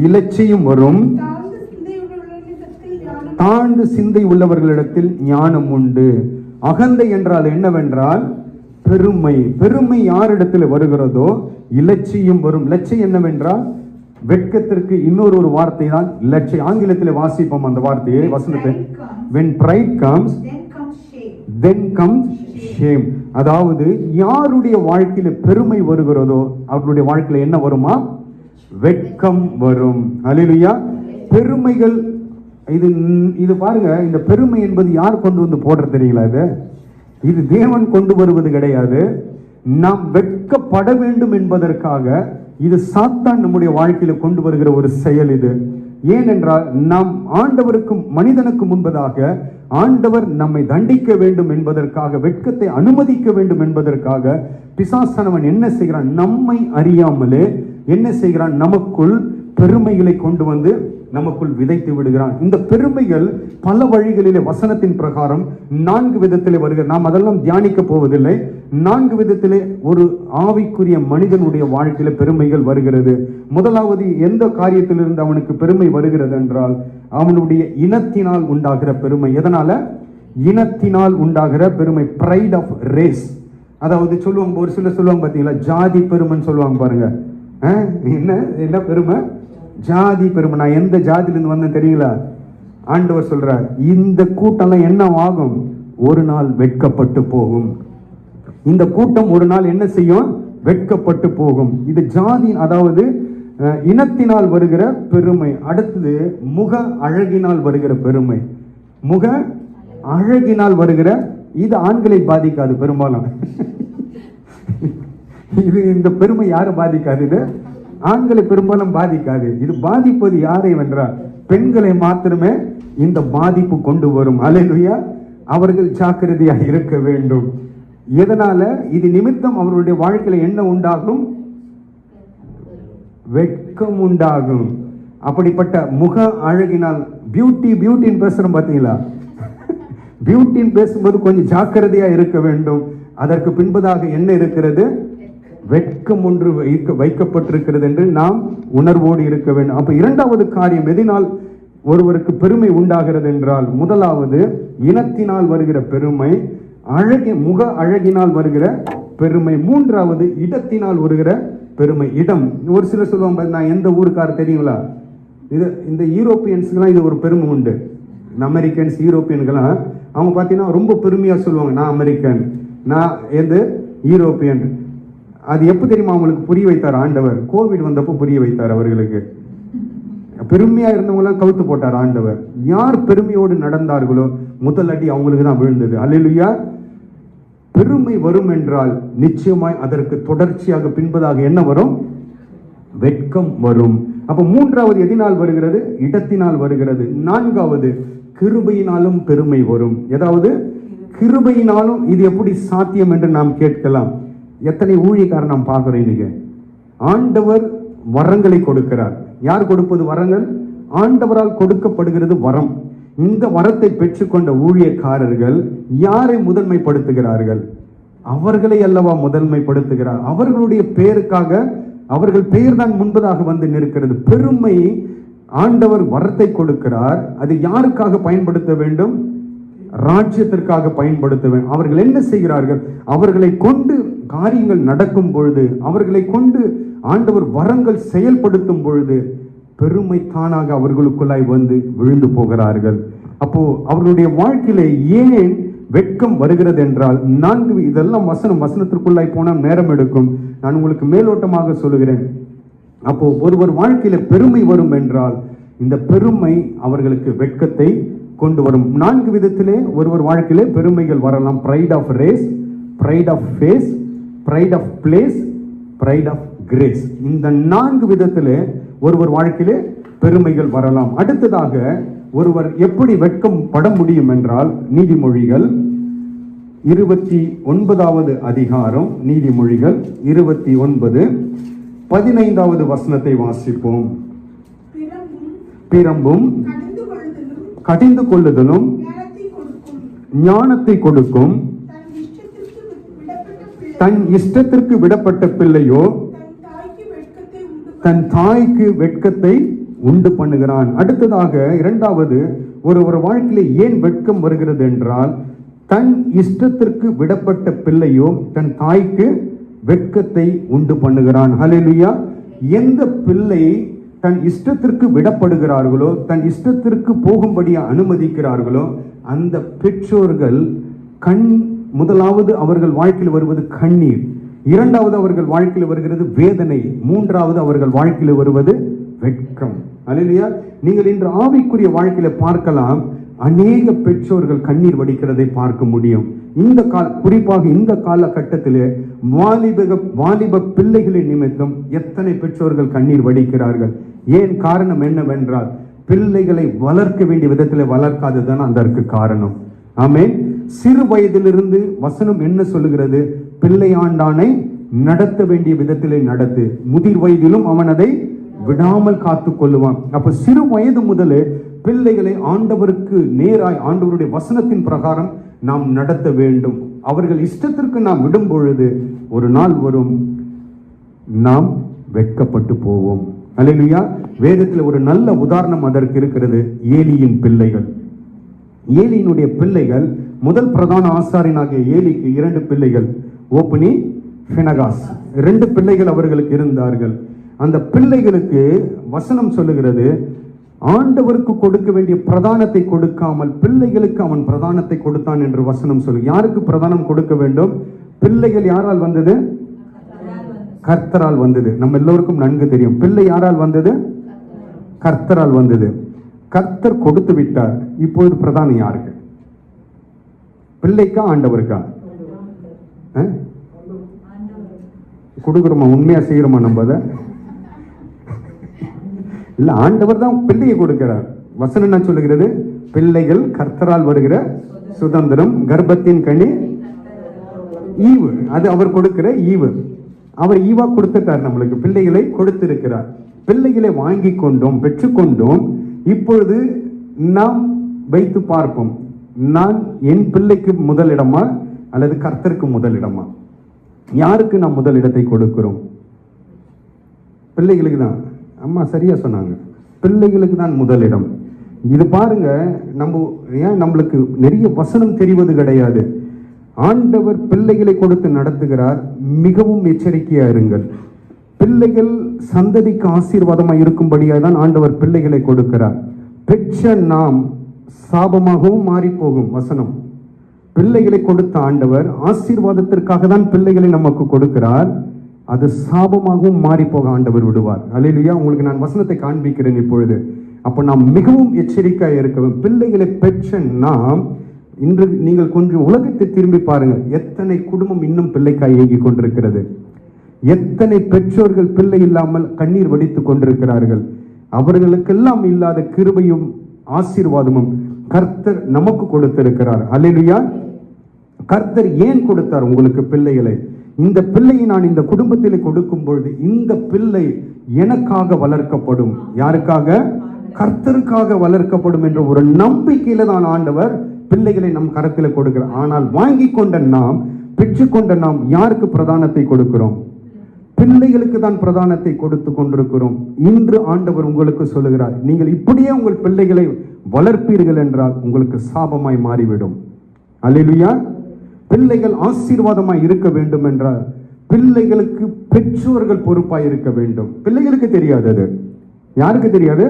இலட்சியம் வரும், தாழ்ந்து சிந்தை உள்ளவர்களிடத்தில் ஞானம் உண்டு. அகந்தை என்றால் என்னவென்றால் பெருமை. பெருமை யாரிடத்தில் வருகிறதோ இலட்சியம் வரும். லட்சியம் என்னவென்றால் வெட்கத்திற்கு இன்னொரு வார்த்தை தான் லட்சியம். ஆங்கிலத்தில் வாசிப்போம் அந்த வார்த்தையை, வசனத்தை. when pride comes then comes shame. அதாவது யாருடைய வாழ்க்கையில பெருமை வருகிறதோ அவருடைய வாழ்க்கையில என்ன வருமா? வெட்கம் வரும். அல்லேலூயா. பெருமைகள் இது பாருங்க, இந்த பெருமை என்பது யார் கொண்டு வந்து போடுற தெரியுங்களா? இது தேவன் கொண்டு வருவது கிடையாது. நாம் வெட்கப்பட வேண்டும் என்பதற்காக இது சாத்தான் நம்முடைய வாழ்க்கையில கொண்டு வருகிற ஒரு செயல் இது. ஏனென்றால் நாம் ஆண்டவருக்கும் மனிதனுக்கு முன்பதாக ஆண்டவர் நம்மை தண்டிக்க வேண்டும் என்பதற்காக, வெட்கத்தை அனுமதிக்க வேண்டும் என்பதற்காக பிசாசானவன் என்ன செய்கிறான்? நம்மை அறியாமலே என்ன செய்கிறான்? நமக்குள் பெருமைகளை கொண்டு வந்து நமக்குள் விதைத்து விடுகிறான். இந்த பெருமைகள் பல வழிகளிலே வசனத்தின் பிரகாரம் 4 விதத்திலே வருகிறது. நாம் அதெல்லாம் தியானிக்க போவதில்லை. 4 விதத்திலே ஒரு ஆவிக்குரிய மனிதனுடைய வாழ்க்கையில பெருமைகள் வருகிறது. முதலாவது, எந்த காரியத்திலிருந்து அவனுக்கு பெருமை வருகிறது என்றால் அவனுடைய இனத்தினால் உண்டாகிற பெருமை. எதனால? இனத்தினால் உண்டாகிற பெருமை. Pride of race. அதாவது சொல்லுவாங்க, ஒரு சிலர் சொல்லுவாங்க பார்த்தீங்களா, ஜாதி பெருமைன்னு சொல்லுவாங்க பாருங்க. என்ன பெருமை? ஜாதி பெருமை. நான் எந்த ஜாதியிலிருந்து வந்தேன் தெரியுங்களா? ஆண்டவர் சொல்றார், இந்த கூட்டம்லாம் என்ன ஆகும்? ஒரு நாள் வெட்கப்பட்டு போகும். இந்த கூட்டம் ஒரு நாள் என்ன செய்யும்? வெட்கப்பட்டு போகும். இது ஜாதி, அதாவது இனத்தினால் வருகிற பெருமை. அடுத்தது முக அழகினால் வருகிற பெருமை. முக அழகினால் வருகிற, இது ஆண்களை பாதிக்காது பெரும்பாலும். இந்த பெருமை யாரும் பாதிக்காது. இது ஆண்களை பெரும்பாலும் பாதிக்காது. இது பாதிப்பது யாரை வென்றால் பெண்களை மாத்திரமே இந்த பாதிப்பு கொண்டு வரும். அல்லேலூயா. அவர்கள் ஜாக்கிரதையாக இருக்க வேண்டும். எதனால? இது நிமித்தம் அவர்களுடைய வாழ்க்கையில என்ன உண்டாகும்? வெட்கம் உண்டாகும். அப்படிப்பட்ட முக அழகினால், பியூட்டின்னு பேசுறோம் பார்த்தீங்களா? பியூட்டின்னு பேசும்போது கொஞ்சம் ஜாக்கிரதையா இருக்க வேண்டும். அதற்கு பின்பதாக என்ன இருக்கிறது? வெட்கம் ஒன்று வைக்கப்பட்டிருக்கிறது என்று நாம் உணர்வோடு இருக்க வேண்டும். அப்ப இரண்டாவது காரியம் எதனால் ஒருவருக்கு பெருமை உண்டாகிறது என்றால், முதலாவது இனத்தினால் வருகிற பெருமை, முக அழகினால் வருகிற பெருமை. மூன்றாவது இடத்தினால் வருகிற பெருமை. இடம். ஒரு சிலர் சொல்லுவாங்க, நான் எந்த ஊருக்காரர் தெரியுங்களா? இது இந்த யூரோப்பியன்ஸ்லாம் இது ஒரு பெருமை உண்டு. அமெரிக்கன்ஸ், யூரோப்பியன்களாம் அவங்க பார்த்தீங்கன்னா ரொம்ப பெருமையா சொல்லுவாங்க, நான் அமெரிக்கன், நான் எது யூரோப்பியன். அது எப்போ தெரியுமா அவங்களுக்கு புரிய வைத்தார் ஆண்டவர்? கோவிட் வந்தப்போ புரிய வைத்தார் அவர்களுக்கு. பெருமையா இருந்தவங்களாம் கவுத்து போட்டார் ஆண்டவர். யார் பெருமையோடு நடந்தார்களோ முதல் அடி அவங்களுக்கு தான் விழுந்தது. அல்லேலூயா. பெருமை வரும் என்றால் நிச்சயமாய் அதற்கு தொடர்ச்சியாக பின்பதாக என்ன வரும்? வெட்கம் வரும். அப்ப மூன்றாவது எதினால் வருகிறது? இடத்தினால் வருகிறது. நான்காவது கிருபையினாலும் பெருமை வரும். ஏதாவது கிருபையினாலும் இது எப்படி சாத்தியம் என்று நாம் கேட்கலாம். எத்தனை ஊழியக்காரர் நாம் பார்க்கிறோம் இன்னைக்கு. ஆண்டவர் வரங்களை கொடுக்கிறார். யார் கொடுப்பது வரங்கள்? ஆண்டவரால் கொடுக்கப்படுகிறது வரம். இந்த வரத்தை பெற்றுக்கொண்ட ஊழியக்காரர்கள் யாரை முதன்மைப்படுத்துகிறார்கள்? அவர்களை அல்லவா முதன்மைப்படுத்துகிறார். அவர்களுடைய பெயருக்காக, அவர்கள் பெயர் தான் முன்பதாக வந்து நிற்கிறது. பெருமை, ஆண்டவர் வரத்தை கொடுக்கிறார். அது யாருக்காக பயன்படுத்த வேண்டும்? ராஜ்யத்திற்காக பயன்படுத்த வேண்டும். அவர்கள் என்ன செய்கிறார்கள்? அவர்களை கொண்டு காரியங்கள் நடக்கும் பொழுது, அவர்களை கொண்டு ஆண்டவர் வரங்கள் செயல்படுத்தும் பொழுது பெருமை தானாக அவர்களுக்குள்ளாய் வந்து விழுந்து போகிறார்கள். அப்போ அவர்களுடைய வாழ்க்கையில ஏன் வெட்கம் வருகிறது என்றால், 4 இதெல்லாம் வசனத்திற்குள்ளாய் போனால் நேரம் எடுக்கும். நான் உங்களுக்கு மேலோட்டமாக சொல்லுகிறேன். அப்போ ஒருவர் வாழ்க்கையில பெருமை வரும் என்றால், இந்த பெருமை அவர்களுக்கு வெட்கத்தை கொண்டு வரும். 4 விதத்திலே ஒருவர் வாழ்க்கையிலே பெருமைகள் வரலாம். Pride of race, pride of face, pride of place, pride of grace. இந்த 4 விதத்திலே ஒருவர் வாழ்க்கையிலே பெருமைகள் வரலாம். அடுத்ததாக ஒருவர் எப்படி வெட்கம் பட முடியும் என்றால், நீதிமொழிகள் 29வது அதிகாரம், நீதிமொழிகள் 29 15வது வசனத்தை வாசிப்போம். பிறம்பும் கடிந்து கொள்ளுதலும் ஞானத்தை கொடுக்கும். தன் இஷ்டத்திற்கு விடப்பட்ட பிள்ளையோ தன் தாய்க்கு வெட்கத்தை உண்டு பண்ணுகிறான். அடுத்ததாக இரண்டாவது, ஒரு வாழ்க்கையில ஏன் வெட்கம் வருகிறது என்றால், தன் இஷ்டத்திற்கு விடப்பட்ட பிள்ளையோ தன் தாய்க்கு வெட்கத்தை உண்டு பண்ணுகிறான். ஹல்லேலூயா. எந்த பிள்ளை தன் இஷ்டத்திற்கு விடப்படுகிறார்களோ, தன் இஷ்டத்திற்கு போகும்படியா அனுமதிக்கிறார்களோ, அந்த பெற்றோர்கள் முதலாவது அவர்கள் வாழ்க்கையில் வருவது கண்ணீர், இரண்டாவது அவர்கள் வாழ்க்கையில் வருகிறது வேதனை, மூன்றாவது அவர்கள் வாழ்க்கையில் வருவது வெட்கம். அல்லேலூயா. நீங்கள் இன்று ஆவிக்குரிய வாழ்க்கையில பார்க்கலாம், அநேக பெற்றோர்கள் கண்ணீர் வடிக்கிறதை பார்க்க முடியும். குறிப்பாக இந்த காலகட்டத்திலே வாலிப பிள்ளைகளின் நிமித்தம் எத்தனை பெற்றோர்கள் கண்ணீர் வடிக்கிறார்கள். ஏன்? காரணம் என்னவென்றால், பிள்ளைகளை வளர்க்க வேண்டிய விதத்தில் வளர்க்காததுதான் அதற்கு காரணம். ஆமென். சிறு வயதிலிருந்து வசனம் என்ன சொல்லுகிறது? பிள்ளையாண்டானை நடத்த வேண்டிய விதத்திலே நடத்து, முதிர் வயதிலும் அவன் அதை விடாமல் காத்து கொள்ளுவான். அப்ப சிறு வயது முதலே பிள்ளைகளை ஆண்டவருக்கு நேராய், ஆண்டவருடைய வசனத்தின் பிரகாரம் நாம் நடத்த வேண்டும். அவர்கள் இஷ்டத்திற்கு நாம் விடும் பொழுது ஒரு நாள் வரும், நாம் வெட்கப்பட்டு போவோம். அல்லேலூயா. வேதத்தில் ஒரு நல்ல உதாரணம் அதற்கு இருக்கிறது. ஏலியின் பிள்ளைகள். ஏலியினுடைய பிள்ளைகள், முதல் பிரதான ஆசாரியனாகிய ஏலிக்கு 2 பிள்ளைகள், ஓப்னி, பினகாஸ். 2 பிள்ளைகள் அவர்களுக்கு இருந்தார்கள். அந்த பிள்ளைகளுக்கு வசனம் சொல்லுகிறது, ஆண்டவருக்கு கொடுக்க வேண்டிய பிரதானத்தை கொடுக்காமல் பிள்ளைகளுக்கு அவன் பிரதானத்தை கொடுத்தான் என்று வசனம் சொல்லு. யாருக்கு பிரதானம் கொடுக்க வேண்டும்? பிள்ளைகள் யாரால் வந்தது? கர்த்தரால் வந்தது. நம்ம எல்லோருக்கும் நன்கு தெரியும். பிள்ளை யாரால் வந்தது? கர்த்தரால் வந்தது. கர்த்தர் கொடுத்து விட்டார். இப்பொழுது பிரதானம் யாருக்கு? பிள்ளைக்கா ஆண்டவருக்கா? கொடுக்குறோமா? உண்மையா செய்யறோமா? நம்ம அதை இல்ல, ஆண்டவர் தான் பிள்ளையை கொடுக்கிறார். வசனம் என்ன சொல்லுகிறது? பிள்ளைகள் கர்த்தரால் வருகிற சுதந்திரம், கர்ப்பத்தின் கனி ஈவு. அது அவர் கொடுக்கிற ஈவு. அவர் ஈவா கொடுத்துட்டார், நம்மளுக்கு பிள்ளைகளை கொடுத்திருக்கிறார். பிள்ளைகளை வாங்கி கொண்டோம், பெற்றுக்கொண்டோம். இப்பொழுது நாம் வைத்து பார்ப்போம், நான் என் பிள்ளைக்கு முதலிடமா அல்லது கர்த்தருக்கு முதலிடமா? யாருக்கு நாம் முதலிடத்தை கொடுக்கிறோம்? பிள்ளைகளுக்கு தான். அம்மா சரியா சொன்னாங்க, பிள்ளைகளுக்கு தான் முதலிடம். இது பாருங்க, நம்மளுக்கு நிறைய வசனம் தெரிவது கிடையாது. ஆண்டவர் பிள்ளைகளை கொடுத்து நடத்துகிறார். மிகவும் எச்சரிக்கையா இருங்கள். பிள்ளைகள் சந்ததிக்கு ஆசீர்வாதமாக இருக்கும்படியாக தான் ஆண்டவர் பிள்ளைகளை கொடுக்கிறார். பெற்ற நாம் சாபமாகவும் மாறி போகும். வசனம், பிள்ளைகளை கொடுத்த ஆண்டவர் ஆசீர்வாதத்திற்காக தான் பிள்ளைகளை நமக்கு கொடுக்கிறார். அது சாபமாகவும் மாறி போக ஆண்டவர் விடுவார். அல்லேலூயா. உங்களுக்கு நான் வசனத்தை காண்பிக்கிறேன் இப்பொழுது. அப்ப நாம் மிகவும் எச்சரிக்கையாக இருக்கவும். பிள்ளைகளை பெற்ற நாம், இன்று நீங்கள் கொஞ்சம் உலகத்தை திரும்பி பாருங்கள், எத்தனை குடும்பம் இன்னும் பிள்ளைக்காய் ஏங்கிக் கொண்டிருக்கிறது. எத்தனை பெற்றோர்கள் பிள்ளை இல்லாமல் கண்ணீர் வடித்துக் கொண்டிருக்கிறார்கள். அவர்களுக்கெல்லாம் இல்லாத கிருபையும் ஆசீர்வாதமும் கர்த்தர் நமக்கு கொடுத்திருக்கிறார். அல்லேலூயா. கர்த்தர் ஏன் கொடுத்தார் உங்களுக்கு பிள்ளைகளை? இந்த பிள்ளையை நான் இந்த குடும்பத்தில் கொடுக்கும் பொழுது இந்த பிள்ளை எனக்காக வளர்க்கப்படும். யாருக்காக? கர்த்தருக்காக வளர்க்கப்படும் என்ற ஒரு நம்பிக்கையில தான் ஆண்டவர் பிள்ளைகளை நம் கரத்தில் கொடுக்கிறார். ஆனால் வாங்கி கொண்ட நாம், பெற்றுக்கொண்ட நாம் யாருக்கு பிரதானத்தை கொடுக்கிறோம்? பிள்ளைகளுக்கு தான் பிரதானத்தை கொடுத்து கொண்டிருக்கிறோம். இன்று ஆண்டவர் உங்களுக்கு சொல்லுகிறார், நீங்கள் இப்படியே உங்கள் பிள்ளைகளை வளர்ப்பீர்கள் என்றால் உங்களுக்கு சாபமாய் மாறிவிடும். அல்லேலூயா. பிள்ளைகள் ஆசீர்வாதமாய் இருக்க வேண்டும் என்றால் பிள்ளைகளுக்கு பெற்றோர்கள் பொறுப்பாய் இருக்க வேண்டும். பிள்ளைகளுக்கு தெரியாது, அது யாருக்கு தெரியாது?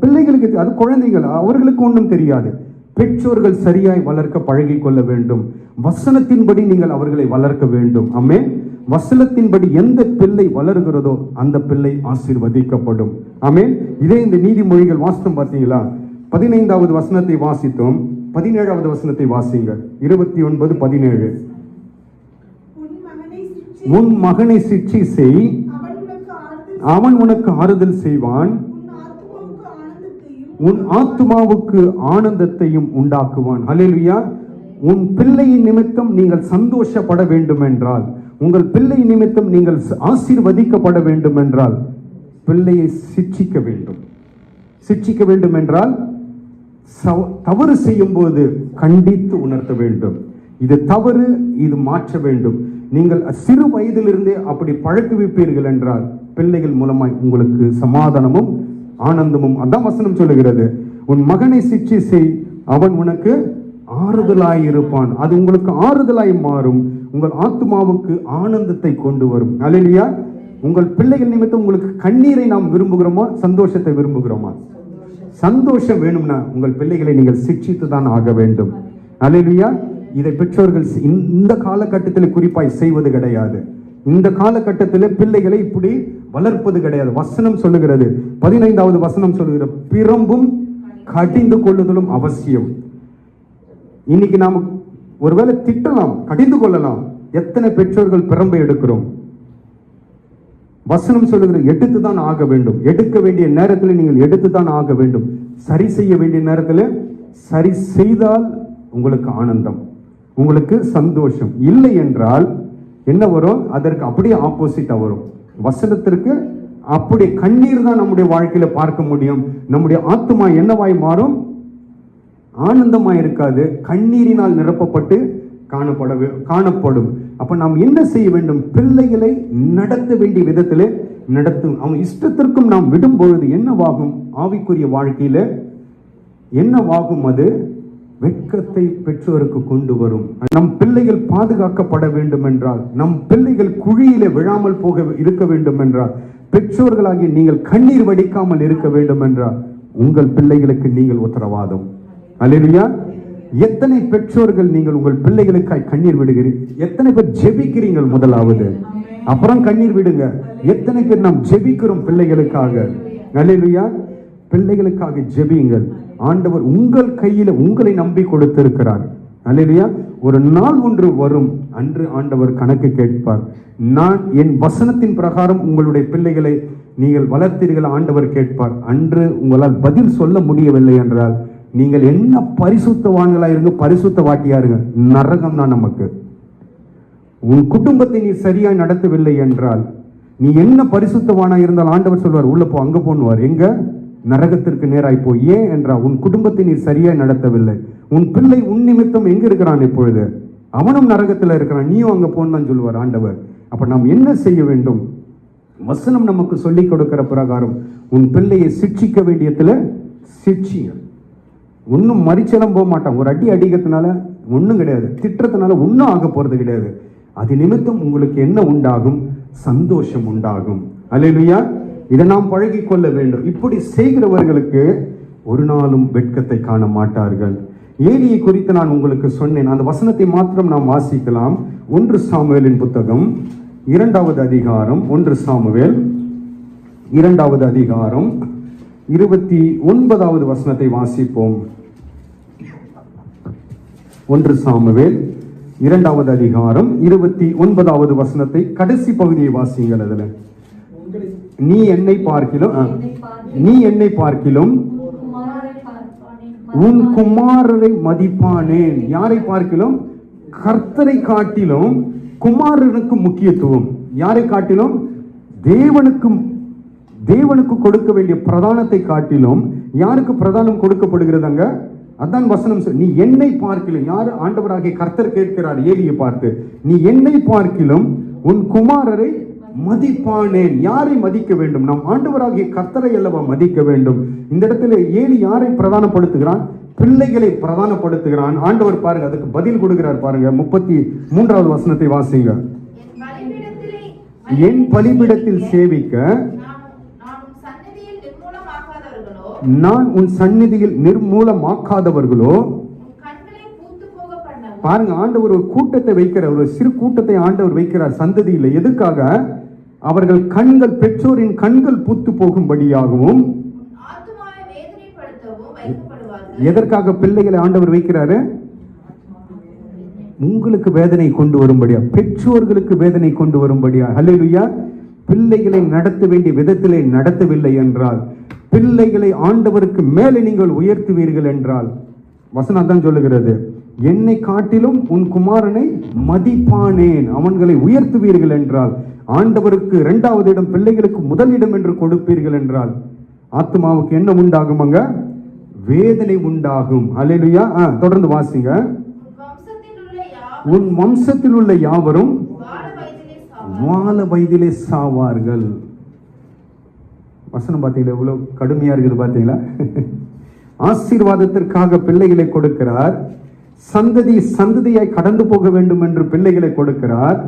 பிள்ளைகளுக்கு. அது குழந்தைகள், அவர்களுக்கு ஒன்றும் தெரியாது. பெற்றோர்கள் சரியாய் வளர்க்க பழகி கொள்ள வேண்டும். வசனத்தின்படி நீங்கள் அவர்களை வளர்க்க வேண்டும். ஆமென். வசனத்தின்படி எந்த பிள்ளை வளர்கிறதோ அந்த பிள்ளை ஆசீர்வதிக்கப்படும். ஆமென். இதே இந்த நீதிமொழிகள் வாசித்தோம் பார்த்தீங்களா? 15வது வசனத்தை வாசித்தோம். 17வது வசனத்தை வாசிங்க. 29:17. உன் மகனை சிட்சை செய், அவன் உனக்கு ஆறுதல் செய்வான், உன் ஆத்துமாவுக்கு ஆனந்தத்தையும் உண்டாக்குவான். ஹல்லேலூயா. உன் பிள்ளையின் நிமித்தம் நீங்கள் சந்தோஷப்பட வேண்டும் என்றால், உங்கள் பிள்ளை நிமித்தம் நீங்கள் ஆசீர்வதிக்கப்பட வேண்டும் என்றால் பிள்ளையை சிட்சிக்க வேண்டும். சிட்சிக்க வேண்டும் என்றால் தவறு செய்யும் போது கண்டித்து உணர்த்த வேண்டும். இது தவறு, இது மாற்ற வேண்டும். நீங்கள் சிறு வயதிலிருந்தே அப்படி பழக்குவிப்பீர்கள் என்றால் பிள்ளைகள் மூலமாய் உங்களுக்கு சமாதானமும் ஆனந்தமும். அதான் வசனம் சொல்லுகிறது, உன் மகனை சிட்சை செய், அவன் உனக்கு ஆறுதலாய் இருப்பான். அது உங்களுக்கு ஆறுதலாய் மாறும், உங்கள் ஆத்மாவுக்கு ஆனந்தத்தை கொண்டு வரும். அல்லேலூயா. உங்கள் பிள்ளைகள் நிமித்தம் உங்களுக்கு கண்ணீரை நாம் விரும்புகிறோமா, சந்தோஷத்தை விரும்புகிறோமா? சந்தோஷம் வேணும்னா உங்கள் பிள்ளைகளை நீங்கள் சிட்சித்து தான் ஆக வேண்டும். அல்லேலூயா. இதை பெற்றோர்கள் இந்த காலகட்டத்தில் குறிப்பாய் செய்வது கிடையாது. இந்த காலகட்டத்தில் பிள்ளைகளை இப்படி வளர்ப்பது கிடையாது. வசனம் சொல்லுகிறது, 15வது வசனம் சொல்லுகிறது, பிரம்பும் கடிந்து கொள்ளுதலும் அவசியம். இன்னைக்கு நாம் ஒருவேளை திட்டலாம், கடிந்து கொள்ளலாம். எத்தனை பெற்றோர்கள் பிரம்பை எடுக்கிறோம்? வசனம் சொல்லுகிற எடுத்து தான் ஆக வேண்டும். எடுக்க வேண்டிய நேரத்தில் நீங்கள் எடுத்து தான் ஆக வேண்டும். சரி செய்ய வேண்டிய நேரத்தில் சரி செய்தால் உங்களுக்கு ஆனந்தம், உங்களுக்கு சந்தோஷம். இல்லை என்றால் என்ன வரும்? அதற்கு அப்படியே ஆப்போசிட்டா வரும். வசனத்திற்கு அப்படி கண்ணீர் தான் நம்முடைய வாழ்க்கையில பார்க்க முடியும். நம்முடைய ஆத்மா என்னவாய் மாறும்? ஆனந்தமாய் இருக்காது, கண்ணீரினால் நிரப்பப்பட்டு காணப்படும். அப்ப நாம் என்ன செய்ய வேண்டும்? பிள்ளைகளை நடத்த வேண்டிய விதத்திலே நடத்தும். அவங்க இஷ்டத்திற்கும் நாம் விடும் பொழுது என்னவாகும்? ஆவிக்குரிய வாழ்க்கையில என்னவாகும்? அது வெட்கத்தை பெற்றோருக்கு கொண்டு வரும். நம் பிள்ளைகள் பாதுகாக்கப்பட வேண்டும் என்றால், நம் பிள்ளைகள் குழியிலே விழாமல் போக இருக்க வேண்டும் என்றால், பெற்றோர்களாகிய நீங்கள் கண்ணீர் வடிக்காமல் இருக்க வேண்டும் என்றால் உங்கள் பிள்ளைகளுக்கு நீங்கள் உத்தரவாதம். அல்லேலூயா. எத்தனை பெற்றோர்கள் நீங்கள் உங்கள் பிள்ளைகளுக்காய் கண்ணீர் விடுகிறீர்கள்? எத்தனை பேர் ஜெபிக்கிறீர்கள்? முதலாவது, அப்புறம் கண்ணீர் விடுங்க. எத்தனை பேர் நாம் ஜெபிக்கிறோம் பிள்ளைகளுக்காக? அல்லேலூயா. பிள்ளைகளுக்காக ஜெபியுங்கள். ஆண்டவர் உங்கள் கையில உங்களை நம்பி கொடுத்திருக்கிறார். அல்லேலூயா. ஒரு நாள் ஒன்று வரும், அன்று ஆண்டவர் கணக்கு கேட்பார். நான் என் வசனத்தின் பிரகாரம் உங்களுடைய பிள்ளைகளை நீங்கள் வளர்த்தீர்கள், ஆண்டவர் கேட்பார். அன்று உங்களால் பதில் சொல்ல முடியவில்லை என்றால் நீங்கள் என்ன பரிசுத்தவான்களா இருங்க, பரிசுத்த வாட்டியா இருங்க, நரகம் தான் நமக்கு. உன் குடும்பத்தை நீ சரியாய் நடத்தவில்லை என்றால், நீ என்ன பரிசுத்தவானா இருந்தால் ஆண்டவர் சொல்வார், உள்ள போ, அங்க போன்னுவார். எங்க? நரகத்திற்கு நேராய் போய். ஏன் என்றால் உன் குடும்பத்தை நீ சரியாய் நடத்தவில்லை. உன் பிள்ளை உன் நிமித்தம் எங்க இருக்கிறான்? இப்பொழுது அவனும் நரகத்தில் இருக்கிறான், நீயும் அங்க போன்னு சொல்லுவார் ஆண்டவர். அப்ப நாம் என்ன செய்ய வேண்டும்? வசனம் நமக்கு சொல்லிக் கொடுக்கிற பிரகாரம் உன் பிள்ளையை சிட்சிக்க வேண்டியதுல சிட்சிய. ஒன்னும் மறிச்செல்லாம் போக மாட்டான். ஒரு அடி அடிக்கிறதுனால ஒன்றும் கிடையாது, திட்டத்தினால ஒன்றும் ஆக போறது கிடையாது. அது நிமித்தம் உங்களுக்கு என்ன உண்டாகும்? சந்தோஷம் உண்டாகும். அல்லேலூயா. இதை நாம் பழகி கொள்ள வேண்டும். இப்படி செய்கிறவர்களுக்கு ஒரு நாளும் வெட்கத்தை காண மாட்டார்கள். ஏலியை குறித்து நான் உங்களுக்கு சொன்னேன். அந்த வசனத்தை மாத்திரம் நாம் வாசிக்கலாம். 1 சாமுவேலின் புத்தகம் 2வது அதிகாரம், 1 சாமுவேல் 2வது அதிகாரம் 29வது வசனத்தை வாசிப்போம். 1 சாமுவேல் 2வது அதிகாரம் 29வது வசனத்தை கடைசி பகுதியை வாசிங்கள். அதுல நீ என்னை பார்க்கிலும் உன் குமாரரை மதிப்பானேன். யாரை பார்க்கிலும்? கர்த்தரை காட்டிலும் குமாரனுக்கு முக்கியத்துவம். யாரை காட்டிலும்? தேவனுக்கு கொடுக்க வேண்டிய பிரதானத்தை காட்டிலும் யாருக்கு பிரதானம் கொடுக்கப்படுகிறதாங்க? அதான் வசனம். நீ என்னை பார்க்கிலும், யாரு? ஆண்டவராகிய கர்த்தர் கேட்கிறார் ஏலியை பார்த்து, நீ என்னை பார்க்கிலும் உன் குமாரரை மதிப்பானேன். யாரை மதிக்க வேண்டும்? நாம் ஆண்டவராகிய கர்த்தரை அல்லவா மதிக்க வேண்டும். இந்த இடத்துல ஏலி யாரை பிரதானப்படுத்துகிறான்? பிள்ளைகளை பிரதானப்படுத்துகிறான். ஆண்டவர் பாருங்க, அதுக்கு பதில் கொடுக்கிறார் பாருங்க. 33வது வசனத்தை வாசிங்க. என் பலிபீடத்தில் சேவிக்க நான் உன் சந்நிதியில் நிர்மூலமாக்காதவர்களோ. பாருங்க, ஆண்டவர் ஒரு கூட்டத்தை வைக்கிறார், ஒரு சிறு கூட்டத்தை ஆண்டவர் வைக்கிறார் சந்ததியில். எதுக்காக? அவர்கள் கண்கள், பெற்றோரின் கண்கள் பூத்து போகும்படியாகவும். எதற்காக பிள்ளைகளை ஆண்டவர் வைக்கிறாரு? உங்களுக்கு வேதனை கொண்டு வரும்படியா, பெற்றோர்களுக்கு வேதனை கொண்டு வரும்படியா. ஹல்லேலூயா. பிள்ளைகளை நடத்த வேண்டிய விதத்திலே நடத்தவில்லை என்றால், பிள்ளைகளை ஆண்டவருக்கு மேலே நீங்கள் உயர்த்துவீர்கள் என்றால், வசனம் தான் சொல்லுகிறது, என்னை காட்டிலும் உன் குமாரனை மதிப்பானேன், அவன்களை உயர்த்துவீர்கள் என்றால், ஆண்டவருக்கு 2வது இடம், பிள்ளைகளுக்கு முதல் இடம் என்று கொடுப்பீர்கள் என்றால், ஆத்மாவுக்கு என்ன உண்டாகும்? அங்க வேதனை உண்டாகும். அல்லேலூயா. தொடர்ந்து வாசிங்க. உன் வம்சத்தில் உள்ள யாவரும் வாழ வயதிலே சாவார்கள். வசனம் பார்த்தீங்களா? எவ்வளவு கடுமையா இருக்குது பார்த்தீங்களா? ஆசீர்வாதத்திற்காக பிள்ளைகளை கொடுக்கிறார், சந்ததியாய் கடந்து போக வேண்டும் என்று பிள்ளைகளை கொடுக்கிறார்.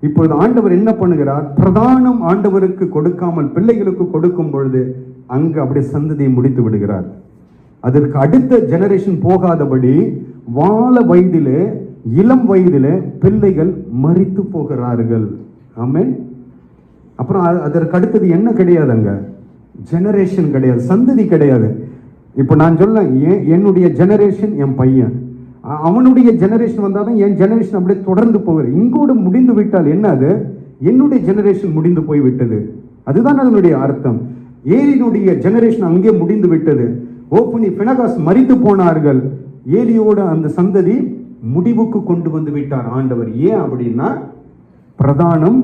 இப்பொழுது ஆண்டவர் என்ன பண்ணுகிறார்? பிரதானம் ஆண்டவருக்கு கொடுக்காமல் பிள்ளைகளுக்கு கொடுக்கும் பொழுது அங்கு அப்படியே சந்ததியை முடித்து விடுகிறார். அதற்கு அடுத்த ஜெனரேஷன் போகாதபடி வாழ வயதிலே, இளம் வயதிலே பிள்ளைகள் மரித்து போகிறார்கள். ஆமென். அப்புறம் அதற்கு அடுத்தது என்ன கிடையாதுங்க? ஜெனரேஷன் கிடையாது, சந்ததி கிடையாது. இப்போ நான் சொல்ல, என்னுடைய ஜெனரேஷன் என் பையன், அவனுடைய ஜெனரேஷன் வந்தாதான் என் ஜெனரேஷன் அப்படியே தொடர்ந்து போகுது. இங்கோடு முடிந்து விட்டால் என்ன? அது என்னுடைய ஜெனரேஷன் முடிந்து போய் விட்டது. அதுதான் அதனுடைய அர்த்தம். ஏலியினுடைய ஜெனரேஷன் அங்கே முடிந்து விட்டது. ஓப்பனி பினகாஸ் மரித்து போனார்கள். ஏலியோட அந்த சந்ததி முடிவுக்கு கொண்டு வந்து விட்டார் ஆண்டவர். ஏன் அப்படின்னா, பிரதானம்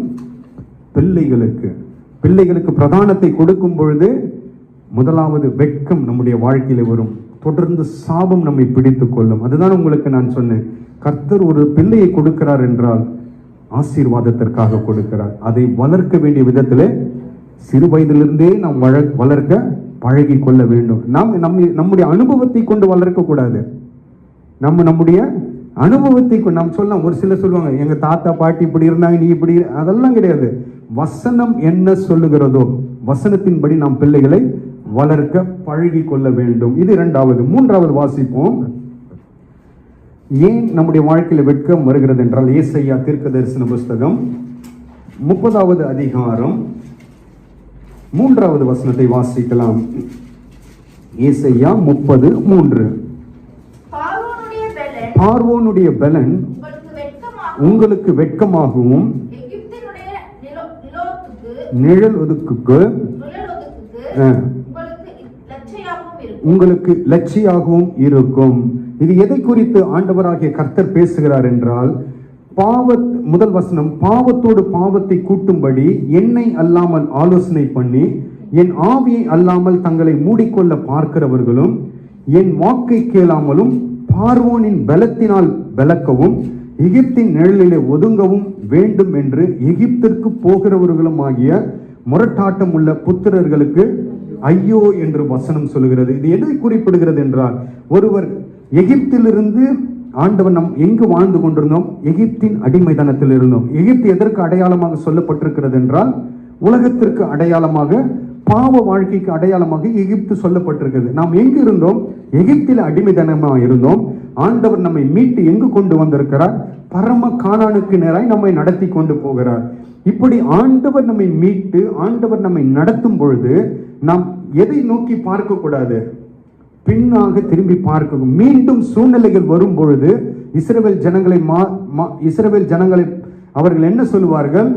பிள்ளைகளுக்கு பிரதானத்தை கொடுக்கும் பொழுது முதலாவது வெட்கம் நம்முடைய வாழ்க்கையில வரும், தொடர்ந்து சாபம் நம்மை பிடித்துக் கொள்ளும். அதுதான் உங்களுக்கு நான் சொன்னேன், கர்த்தர் ஒரு பிள்ளையை கொடுக்கிறார் என்றால் ஆசீர்வாதத்திற்காக கொடுக்கிறார். அதை வளர்க்க வேண்டிய விதத்திலே சிறு வயதிலிருந்தே நாம் வளர்க்க பழகி கொள்ள வேண்டும். நாம் நம்முடைய அனுபவத்தை கொண்டு வளர்க்க கூடாது. நம்முடைய அனுபவத்தை நாம் சொல்லலாம். ஒரு சிலர் சொல்லுவாங்க, எங்க தாத்தா பாட்டி இப்படி இருந்தாங்க, நீ இப்படி, அதெல்லாம் கிடையாது. வசனம் என்ன சொல்லுகிறதோ வசனத்தின்படி நாம் பிள்ளைகளை வளர்க்க பழகி கொள்ள வேண்டும். இது 2வது. 3வது வாசிப்போம். ஏன் நம்முடைய வாழ்க்கையில வெட்கம் வருகிறது என்றால், ஏசாயா தீர்க்கதரிசன புஸ்தகம் 30வது அதிகாரம் 3வது வசனத்தை வாசிக்கலாம். ஏசாயா 30:3. பார்வோனுடைய பலன் உங்களுக்கு வெட்கமாகவும் நிழல் ஒதுக்குக்கு உங்களுக்கு லட்சியாகவும் இருக்கும். இது எதை குறித்து ஆண்டவராகிய கர்த்தர் பேசுகிறார் என்றால், முதல் வசனம், பாவத்தோடு பாவத்தை கூட்டும்படி என்னை அல்லாமல் ஆலோசனை பண்ணி என் ஆவியை அல்லாமல் தங்களை மூடிக்கொள்ள பார்க்கிறவர்களும் என் வாக்கை கேளாமலும் பார்வோனின் பலத்தினால் பலக்கவும் எகிப்தின் நிழலிலே ஒதுங்கவும் வேண்டும் என்று எகிப்திற்கு போகிறவர்களும் ஆகிய முரட்டாட்டம் உள்ள புத்திரர்களுக்கு ஐயோ என்று வசனம் சொல்லுகிறது. இது எதை குறிப்பிடுகிறது என்றால், ஒருவர் எகிப்திலிருந்து, ஆண்டவன் நம் எங்கு வாழ்ந்து கொண்டிருந்தோம்? எகிப்தின் அடிமைத்தனத்தில் இருந்தோம். எகிப்து எதற்கு அடையாளமாக சொல்லப்பட்டிருக்கிறது என்றால், உலகத்திற்கு அடையாளமாக, பாவ வாழ்க்கைக்கு அடையாளமாக எகிப்து சொல்லப்பட்டிருக்கிறது. நாம் எங்கு இருந்தோம்? எகிப்தில் அடிமைத்தனமாக இருந்தோம். ஆண்டவர் நம்மை மீட்டு எங்கு கொண்டு வந்திருக்கிறார்? பரம கானானுக்கு நேராய் நம்மை நடத்தி கொண்டு போகிறார். இப்படி ஆண்டவர் நம்மை மீட்டு, ஆண்டவர் நம்மை நடத்தும் பொழுது நாம் எதை நோக்கி பார்க்க கூடாது? பின்னாக திரும்பி பார்க்க. மீண்டும் சூழ்நிலைகள் வரும் பொழுது இஸ்ரவேல் ஜனங்களை அவர்கள் என்ன சொல்லுவார்கள்?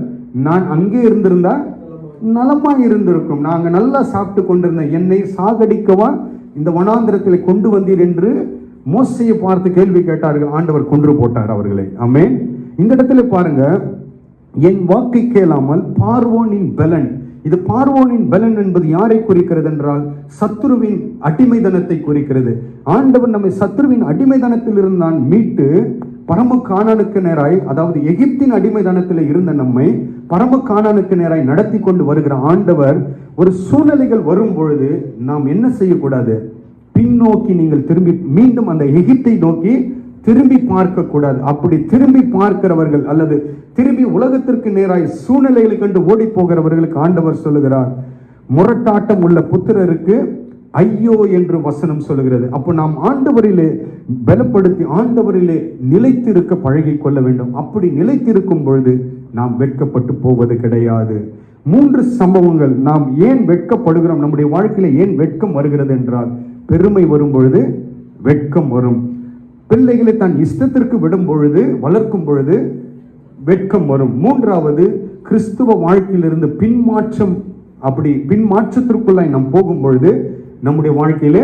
நான் அங்கே இருந்திருந்தா நலமா இருந்திருக்கும், நாங்க நல்லா சாப்பிட்டு கொண்டிருந்த, என்னை சாகடிக்கவா இந்த வனாந்திரத்தில் கொண்டு வந்தீர் என்று மோசையை பார்த்து கேள்வி கேட்டார்கள், ஆண்டவர் கொன்று போட்டார் அவர்களை. ஆமென். இந்த இடத்துல பாருங்க, என் வாக்கை கேளாமல் பார்வோனின் பலன். இது பார்வோனின் பலன் என்பது யாரை குறிக்கிறது என்றால் சத்துருவின் அடிமைதனத்தை குறிக்கிறது. ஆண்டவர் நம்மை சத்துருவின் அடிமைதனத்தில் இருந்தான் மீட்டு பரம கானானுக்கு நேராய், அதாவது எகிப்தின் அடிமைதனத்தில் இருந்த நம்மை பரம கானானுக்கு நேராய் நடத்தி கொண்டு வருகிற ஆண்டவர், ஒரு சூழ்நிலைகள் வரும் பொழுது நாம் என்ன செய்யக்கூடாது? பின்னோக்கி நீங்கள் திரும்பி மீண்டும் அந்த எகிப்தை நோக்கி திரும்பி பார்க்க கூடாது. அப்படி திரும்பி பார்க்கிறவர்கள் அல்லது திரும்பி உலகத்திற்கு நேராய் சூழ்நிலைகளை கண்டு ஓடி போகிறவர்களுக்கு ஆண்டவர் சொல்லுகிறார், முரட்டாட்டம் உள்ள புத்திரருக்கு ஐயோ என்று வசனம் சொல்லுகிறது. அப்போ நாம் ஆண்டவரிலே பலப்படுத்தி ஆண்டவரிலே நிலைத்திருக்க பழகி கொள்ள வேண்டும். அப்படி நிலைத்திருக்கும் பொழுது நாம் வெட்கப்பட்டு போவது கிடையாது. 3 சம்பவங்கள். நாம் ஏன் வெட்கப்படுகிறோம், நம்முடைய வாழ்க்கையில ஏன் வெட்கம் வருகிறது என்றால், பெருமை வரும் பொழுது வெட்கம் வரும். பிள்ளைகளை தான் இஷ்டத்திற்கு விடும் பொழுது, வளர்க்கும் பொழுது வெட்கம் வரும். 3வது, கிறிஸ்துவ வாழ்க்கையிலிருந்து பின்மாற்றம், அப்படி பின்மாற்றத்திற்குள்ளாய் நாம் போகும் பொழுது நம்முடைய வாழ்க்கையில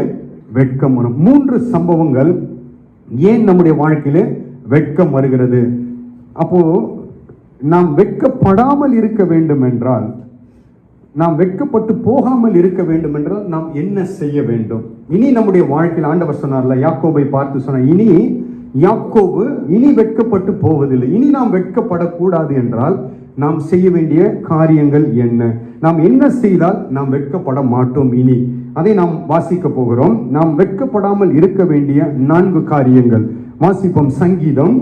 வெட்கம் வரும். 3 சம்பவங்கள் ஏன் நம்முடைய வாழ்க்கையில வெட்கம் வருகிறது. அப்போ நாம் வெட்கப்படாமல் இருக்க வேண்டும் என்றால், நாம் வெட்கப்பட்டு போகாமல் இருக்க வேண்டும் என்றால் நாம் என்ன செய்ய வேண்டும்? இனி நம்முடைய வாழ்க்கையில் ஆண்டவர் சொன்னார்ல, யாக்கோபை பார்த்து சொன்னார், இனி யாக்கோபு இனி வெட்கப்பட்டு போவதில்லை. இனி நாம் வெட்கப்படக்கூடாது என்றால் நாம் செய்ய வேண்டிய காரியங்கள் என்ன? நாம் என்ன செய்தால் நாம் வெட்கப்பட மாட்டோம்? இனி அதை நாம் வாசிக்க போகிறோம். நாம் வெட்கப்படாமல் இருக்க வேண்டிய 4 காரியங்கள் வாசிப்போம். சங்கீதம்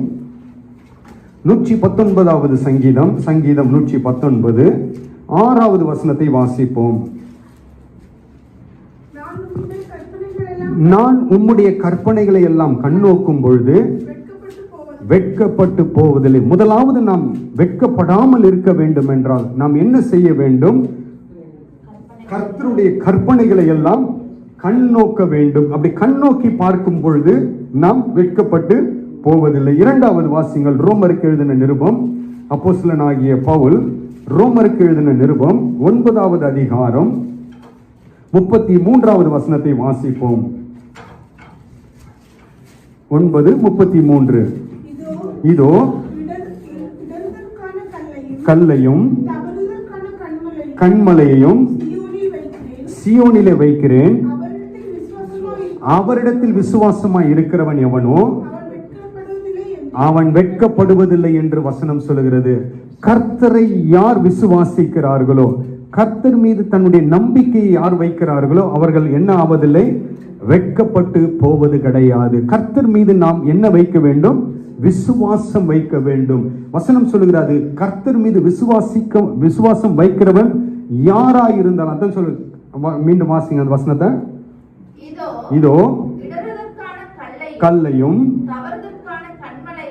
119வது சங்கீதம், சங்கீதம் 119 6வது வசனத்தை வாசிப்போம். நான் உம்முடைய கற்பனைகளை எல்லாம் கண்ணோக்கும் பொழுது வெட்கப்பட்டு போவதில்லை. முதலாவது நாம் வெட்கப்படாமல் இருக்க வேண்டும் என்றால் நாம் என்ன செய்ய வேண்டும்? கர்த்தருடைய கற்பனைகளை எல்லாம் கண்ணோக்க வேண்டும். அப்படி கண்ணோக்கி பார்க்கும் பொழுது நாம் வெட்கப்பட்டு போவதில்லை. 2வது வாசிங்கள். ரோமருக்கு எழுதின நிருபம், அப்போஸ்தலனாகிய பவுல் ரோமருக்கு எழுதின நிருபம் 9வது அதிகாரம் 33வது வசனத்தை வாசிப்போம். 9:33. இதோ கல்லையும் கண்மலையையும் சியோனிலே வைக்கிறேன், அவரிடத்தில் விசுவாசமாய் இருக்கிறவன் எவனோ அவன் வெட்கப்படுவதில்லை என்று வசனம் சொல்லுகிறது. கர்த்தரை யார் விசுவாசிக்கிறார்களோ, கர்த்தர் மீது தன்னுடைய நம்பிக்கையை யார் வைக்கிறார்களோ அவர்கள் என்ன ஆவதில்லை? வெட்கப்பட்டு போவது கிடையாது. கர்த்தர் மீது நாம் என்ன வைக்க வேண்டும்? விசுவாசம் வைக்க வேண்டும். வசனம் சொல்லுகிறது, கர்த்தர் மீது விசுவாசம் வைக்கிறவன் யாராயிருந்தால், அதான் சொல்லு. மீண்டும் வாசிங்க அந்த வசனத்தை. இதோ கல்லையும்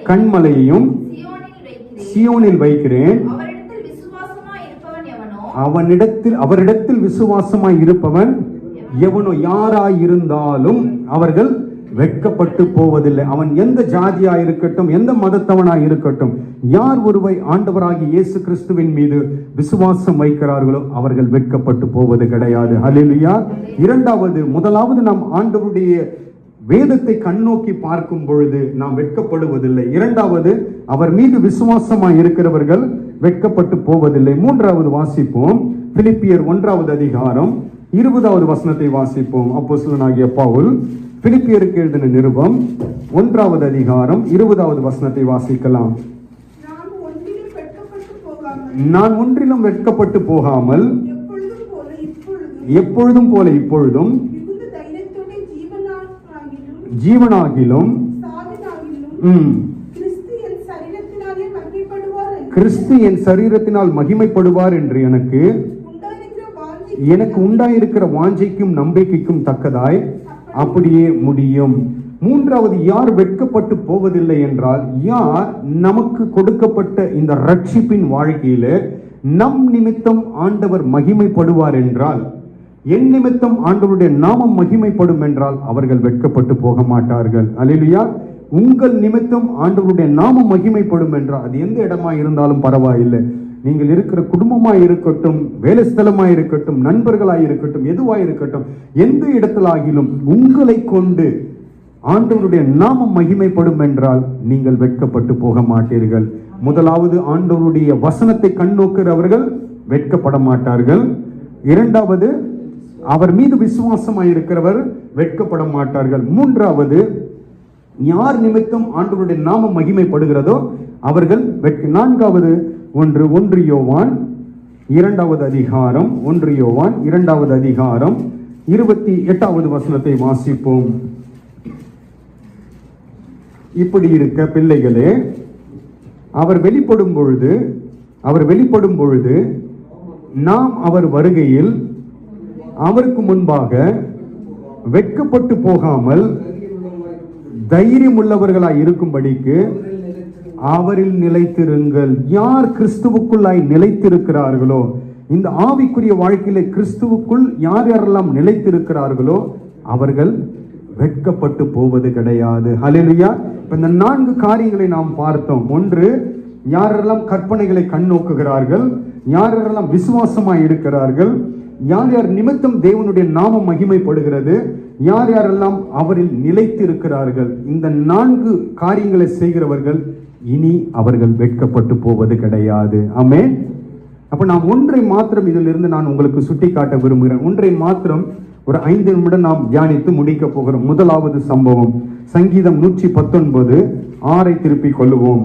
கண்மலையையும் சியோனில் வைக்கிறேன், அவரிடத்தில் விசுவாசமாய் இருப்பவன் எவனோ, யாராயிருந்தாலும் அவர்கள் வெட்கப்பட்டு போவதில்லை. அவன் எந்த ஜாதியா இருக்கட்டும், எந்த மதத்தவனாய் இருக்கட்டும், யார் ஒருவை ஆண்டவராகிய இயேசு கிறிஸ்துவின் மீது விசுவாசம் வைக்கிறார்களோ அவர்கள் வெட்கப்பட்டு போவது கிடையாது. ஹல்லேலூயா. 2வது, முதலாவது நாம் ஆண்டவருடைய வேதத்தை கண்ணோக்கி பார்க்கும் பொழுது நாம் வெட்கப்படுவதில்லை. 2வது, அவர் மீது விசுவாசமாய் இருக்கிறவர்கள் வெட்கப்பட்டு போவதில்லை. 3வது வாசிப்போம். பிலிப்பியர் 1வது அதிகாரம் 20வது வசனத்தை வாசிப்போம். அப்போஸ்தலனாகிய பவுல் பிலிப்பியருக்கு எழுதின நிருபம் 1வது அதிகாரம் 20வது வசனத்தை வாசிக்கலாம். நான் ஒன்றிலும் வெட்கப்பட்டு போகாமல் எப்பொழுதும் போல இப்பொழுதும் ஜீவனாகிலும் கிறிஸ்து என் சரீரத்தினால் மகிமைப்படுவார் என்று எனக்கு உண்டாயிருக்கிற வாஞ்சைக்கும் நம்பிக்கைக்கும் தக்கதாய் அப்படியே முடியும். 3வது, யார் வெட்கப்பட்டு போவதில்லை என்றால், யார் நமக்கு கொடுக்கப்பட்ட இந்த ரட்சிப்பின் வாழ்க்கையில நம் நிமித்தம் ஆண்டவர் மகிமைப்படுவார் என்றால், என் நிமித்தம் ஆண்டவருடைய நாமம் மகிமைப்படும் என்றால் அவர்கள் வெட்கப்பட்டு போக மாட்டார்கள். அல்லேலூயா. உங்கள் நிமித்தம் ஆண்டவருடைய நாமம் மகிமைப்படும் என்றால், அது எந்த இடமா இருந்தாலும் பரவாயில்லை. நீங்கள் இருக்கிற குடும்பமாய் இருக்கட்டும், வேலை ஸ்தலமாய் இருக்கட்டும், நண்பர்களாய் இருக்கட்டும், எதுவாய் இருக்கட்டும், எந்த இடத்திலாகிலும் உங்களை கொண்டு ஆண்டவருடைய நாமம் மகிமைப்படும் என்றால் நீங்கள் வெட்கப்பட்டு போக மாட்டீர்கள். முதலாவது, ஆண்டவருடைய வசனத்தை கண்ணோக்குறவர்கள் வெட்கப்பட மாட்டார்கள். இரண்டாவது, அவர் மீது விசுவாசமாய் இருக்கிறவர் வெட்கப்பட மாட்டார்கள். மூன்றாவது, யார் நிமித்தம் ஆண்டவருடைய நாமம் மகிமைப்படுகிறதோ அவர்கள் நான்காவது ஒன்று 1 யோவான் 2வது அதிகாரம் 1 யோவான் 2வது அதிகாரம் 28வது வசனத்தை வாசிப்போம். இப்படி இருக்க பிள்ளைகளே, அவர் வெளிப்படும் பொழுது நாம் அவர் வருகையில் அவருக்கு முன்பாக வெட்கப்பட்டு போகாமல் தைரியம் உள்ளவர்களாய் இருக்கும்படிக்கு அவரில் நிலைத்திருங்கள். யார் கிறிஸ்துவுக்குள்ளாய் நிலைத்திருக்கிறார்களோ, இந்த ஆவிக்குரிய வாழ்க்கையில கிறிஸ்துவுக்குள் யார் யாரெல்லாம் நிலைத்திருக்கிறார்களோ அவர்கள் வெட்கப்பட்டு போவது கிடையாது. ஹல்லேலூயா. இந்த 4 காரியங்களை நாம் பார்த்தோம். ஒன்று, யாரெல்லாம் கற்பனைகளை கண்ணோக்குகிறார்கள், யாரெல்லாம் விசுவாசமாய் இருக்கிறார்கள், யார் யார் நிமித்தம் தேவனுடைய நாமம் மகிமைப்படுகிறது, யார் யாரெல்லாம் அவரில் நிலைத்திருக்கிறார்கள். இந்த 4 காரியங்களை செய்கிறவர்கள் இனி அவர்கள் வெட்கப்பட்டு போவது கிடையாது. ஆமென். அப்ப நாம் ஒன்றை மாத்திரம் இதிலிருந்து நான் உங்களுக்கு சுட்டி காட்ட விரும்புகிறேன். ஒன்றை மாத்திரம் ஒரு 5 நிமிடம் நாம் தியானித்து முடிக்க போகிறோம். முதலாவது சம்பவம் சங்கீதம் 119 6 திருப்பிக் கொள்ளுவோம்.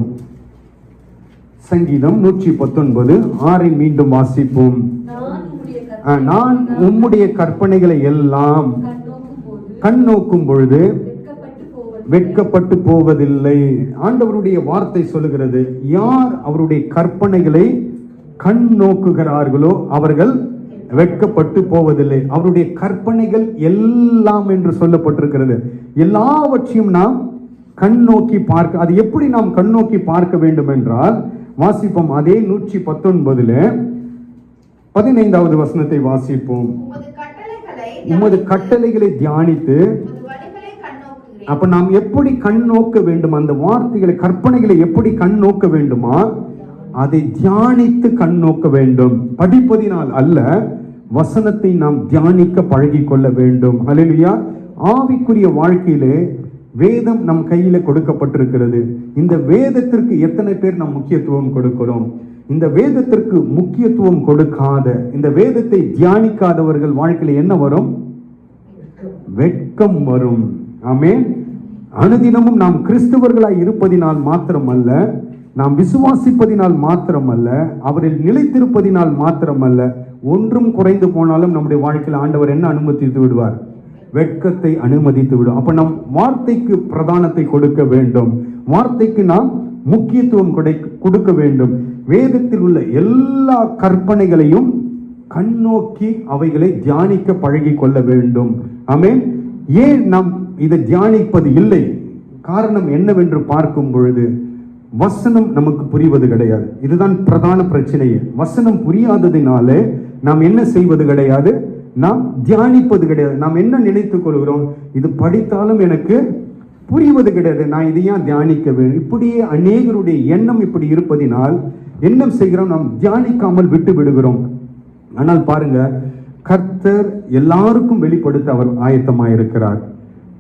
சங்கீதம் 119 6 மீண்டும் வாசிப்போம். நான் உம்முடைய கற்பனைகளை எல்லாம் கண்ணோக்கும் பொழுது வெட்கப்பட்டு போவதில்லை. ஆண்டவருடைய வார்த்தை சொல்லுகிறது, யார் அவருடைய கற்பனைகளை கண் நோக்குகிறார்களோ அவர்கள் வெட்கப்பட்டு போவதில்லை. அவருடைய கற்பனைகள் எல்லாம் என்று சொல்லப்பட்டிருக்கிறது. எல்லாவற்றையும் நாம் கண் நோக்கி பார்க்க, அது எப்படி நாம் கண் நோக்கி பார்க்க வேண்டும் என்றால், வாசிப்போம். அதே 119 15வது வசனத்தை வாசிப்போம். உமது கட்டளைகளை தியானித்து, அப்ப நாம் எப்படி கண் நோக்க வேண்டும்? அந்த வார்த்தைகளை, கற்பனைகளை எப்படி கண் நோக்க வேண்டுமா? அதை தியானித்து கண் நோக்க வேண்டும். படிப்பதினால் அல்ல, வசனத்தை நாம் தியானிக்க பழகி கொள்ள வேண்டும். ஹல்லேலூயா. ஆவிக்குரிய வாழ்க்கையிலே வேதம் நம் கையில கொடுக்கப்பட்டிருக்கிறது. இந்த வேதத்திற்கு எத்தனை பேர் நாம் முக்கியத்துவம் கொடுக்கிறோம்? இந்த வேதத்திற்கு முக்கியத்துவம் கொடுக்காத, இந்த வேதத்தை தியானிக்காதவர்கள் வாழ்க்கையில என்ன வரும்? வெட்கம் வரும். ஆமென். அனுதினமும் நாம் கிறிஸ்தவர்களாய் இருப்பதினால் மாத்திரமல்ல, நாம் விசுவாசிப்பதினால் மாத்திரமல்ல, அவரில் நிலைத்திருப்பதினால் மாத்திரமல்ல, ஒன்றும் குறைந்து போனாலும் நம்முடைய வாழ்க்கையில் ஆண்டவர் என்ன அனுமதித்து விடுவார்? வெட்கத்தை அனுமதித்து விடும். அப்ப நம் வார்த்தைக்கு பிரதானத்தை கொடுக்க வேண்டும். வார்த்தைக்கு நாம் முக்கியத்துவம் கொடுக்க வேண்டும். வேதத்தில் உள்ள எல்லா கற்பனைகளையும் கண்ணோக்கி அவைகளை தியானிக்க பழகி கொள்ள வேண்டும். ஆமென். ஏன் நாம் இதை தியானிப்பது இல்லை? காரணம் என்னவென்று பார்க்கும் பொழுது, வசனம் நமக்கு புரிவது கிடையாது. இதுதான் பிரதான பிரச்சனையே. வசனம் புரியாததினாலே நாம் என்ன செய்வது கிடையாது? நாம் தியானிப்பது கிடையாது. நாம் என்ன நினைத்துக் கொள்கிறோம்? இது படித்தாலும் எனக்கு புரிவது கிடையாது, நான் இதை ஏன் தியானிக்க வேண்டும்? இப்படியே அநேகருடைய எண்ணம் இப்படி இருப்பதினால் என்ன செய்கிறோம்? நாம் தியானிக்காமல் விட்டு விடுகிறோம். ஆனால் பாருங்க, கர்த்தர் எல்லாருக்கும் வெளிப்படுத்த அவர் ஆயத்தமாயிருக்கிறார்.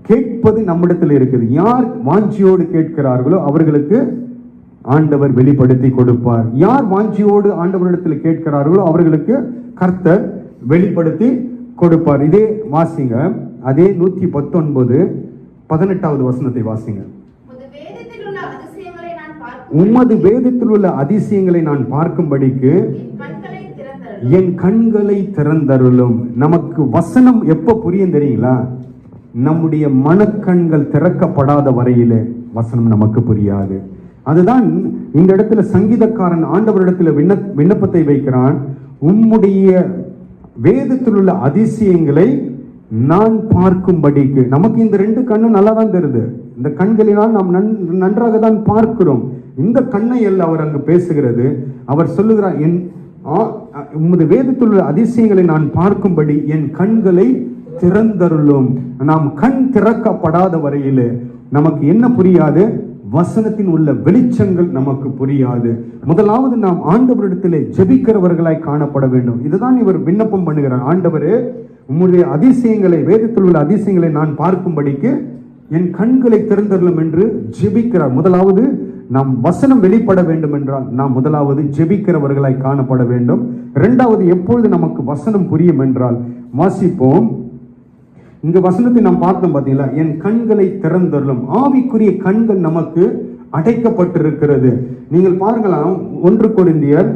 கேட்பது நம்மிடத்தில் இருக்குது. யார் வாஞ்சியோடு கேட்கிறார்களோ அவர்களுக்கு ஆண்டவர் வெளிப்படுத்தி கொடுப்பார். யார் வாஞ்சியோடு ஆண்டவரிடத்தில் கேட்கிறார்களோ அவர்களுக்கு கர்த்தர் வெளிப்படுத்தி கொடுப்பார். இதே வாசிங்க, அதே 119 18வது வசனத்தை வாசிங்க. உமது வேதத்தில் உள்ள அதிசயங்களை நான் பார்க்கும்படிக்கு என் கண்களை திறந்தருளும். நமக்கு வசனம் எப்ப புரியும் தெரியுங்களா? நம்முடைய மனக்கண்கள் திறக்கப்படாத வரையிலே வசனம் நமக்கு புரியாது. அதுதான் இந்த இடத்துல சங்கீதக்காரன் ஆண்டவரிடத்துல விண்ணப்பத்தை வைக்கிறான். உம்முடைய வேதத்தில் உள்ள அதிசயங்களை நான் பார்க்கும்படிக்கு. நமக்கு இந்த 2 கண்ணும் நல்லா தான் தெரியுது. இந்த கண்களினால் நாம் நன்றாக தான் பார்க்கிறோம். இந்த கண்ணை அல்ல அவர் அங்கு பேசுகிறது. அவர் சொல்லுகிறார், என் உமது வேதத்தில் உள்ள அதிசயங்களை நான் பார்க்கும்படி என் கண்களை திறந்தருளும். நாம் கண் திறக்கப்படாத வரையிலே நமக்கு என்ன புரியாது? வசனத்தின் உள்ள வெளிச்சங்கள் நமக்கு புரியாது. முதலாவது நாம் ஆண்டவரிடத்திலே ஜெபிக்கிறவர்களாய் காணப்பட வேண்டும். இதுதான் இவர் விண்ணப்பம் பண்ணுகிறார். ஆண்டவரே, உம்முடைய அதிசயங்களை, வேதத்தில் உள்ள அதிசயங்களை நான் பார்க்கும்படிக்கு என் கண்களை திறந்தருளும் என்று ஜெபிக்கிறார். முதலாவது நாம் வசனம் வெளிப்பட வேண்டும் என்றால் நாம் முதலாவது ஜெபிக்கிறவர்களாய் காணப்பட வேண்டும். இரண்டாவது, எப்பொழுது நமக்கு வசனம் புரியும் என்றால் வாசிப்போம். இங்க வசனத்தை நாம் பார்த்தோம் பார்த்தீங்களா, என் கண்களை திறந்தருளும். ஆவிக்குரிய கண்கள் நமக்கு அடைக்கப்பட்டிருக்கிறது. நீங்கள் பாருங்களாம், 1 கொரிந்தியர்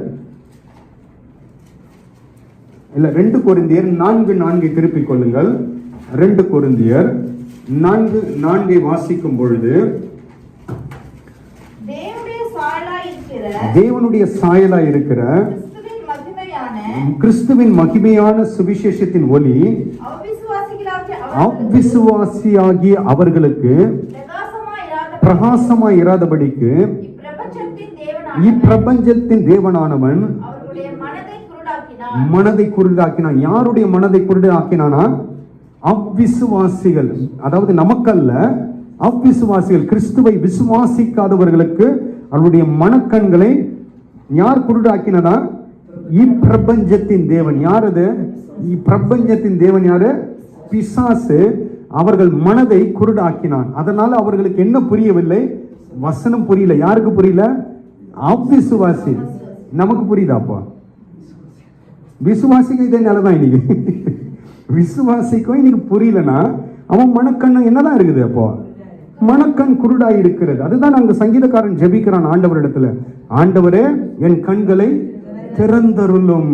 4:4 திருப்பிக் கொள்ளுங்கள். 2 கொரிந்தியர் 4:4 வாசிக்கும் பொழுது, தேவனுடைய சாயலாய் இருக்கிற கிறிஸ்துவின் மகிமையான சுவிசேஷத்தின் ஒளி அவ்விசுவாசியாகிய அவர்களுக்கு பிரகாசமாய் இராதபடிக்கு இப்பிரபஞ்சத்தின் தேவனானவன் மனதை குருடாக்கினான். யாருடைய மனதை குருடாக்கினானா? அவ்விசுவாசிகள், அதாவது நமக்கல்ல, அவ்விசுவாசிகள், கிறிஸ்துவை விசுவாசிக்காதவர்களுக்கு அவருடைய மனக்கண்களை யார் குருடாக்கினதா? இப்பிரபஞ்சத்தின் தேவன். யார் அது? இப்பிரபஞ்சத்தின் தேவன் யாரு? பிசாசு. அவர்கள் மனதை குருடாக்கினான். அதனால அவர்களுக்கு என்ன புரியவில்லை? வசனம் புரியல. யாருக்கு புரியல? அவ்விசுவாசி. நமக்கு புரியுதாப்பா? விசுவாசிக்கு இதே நிலைதான் இன்னைக்கு. விசுவாசிக்கும் இன்னைக்கு புரியலன்னா அவன் மனக்கண்ணு என்னதான் இருக்குது? அப்போ மனக்கண் குருடாய் இருக்கிறது. அதுதான் அங்க சங்கீதக்காரன் ஜெபிக்கிறான் ஆண்டவரிடத்துல, ஆண்டவரே என் கண்களை திறந்தருளும்.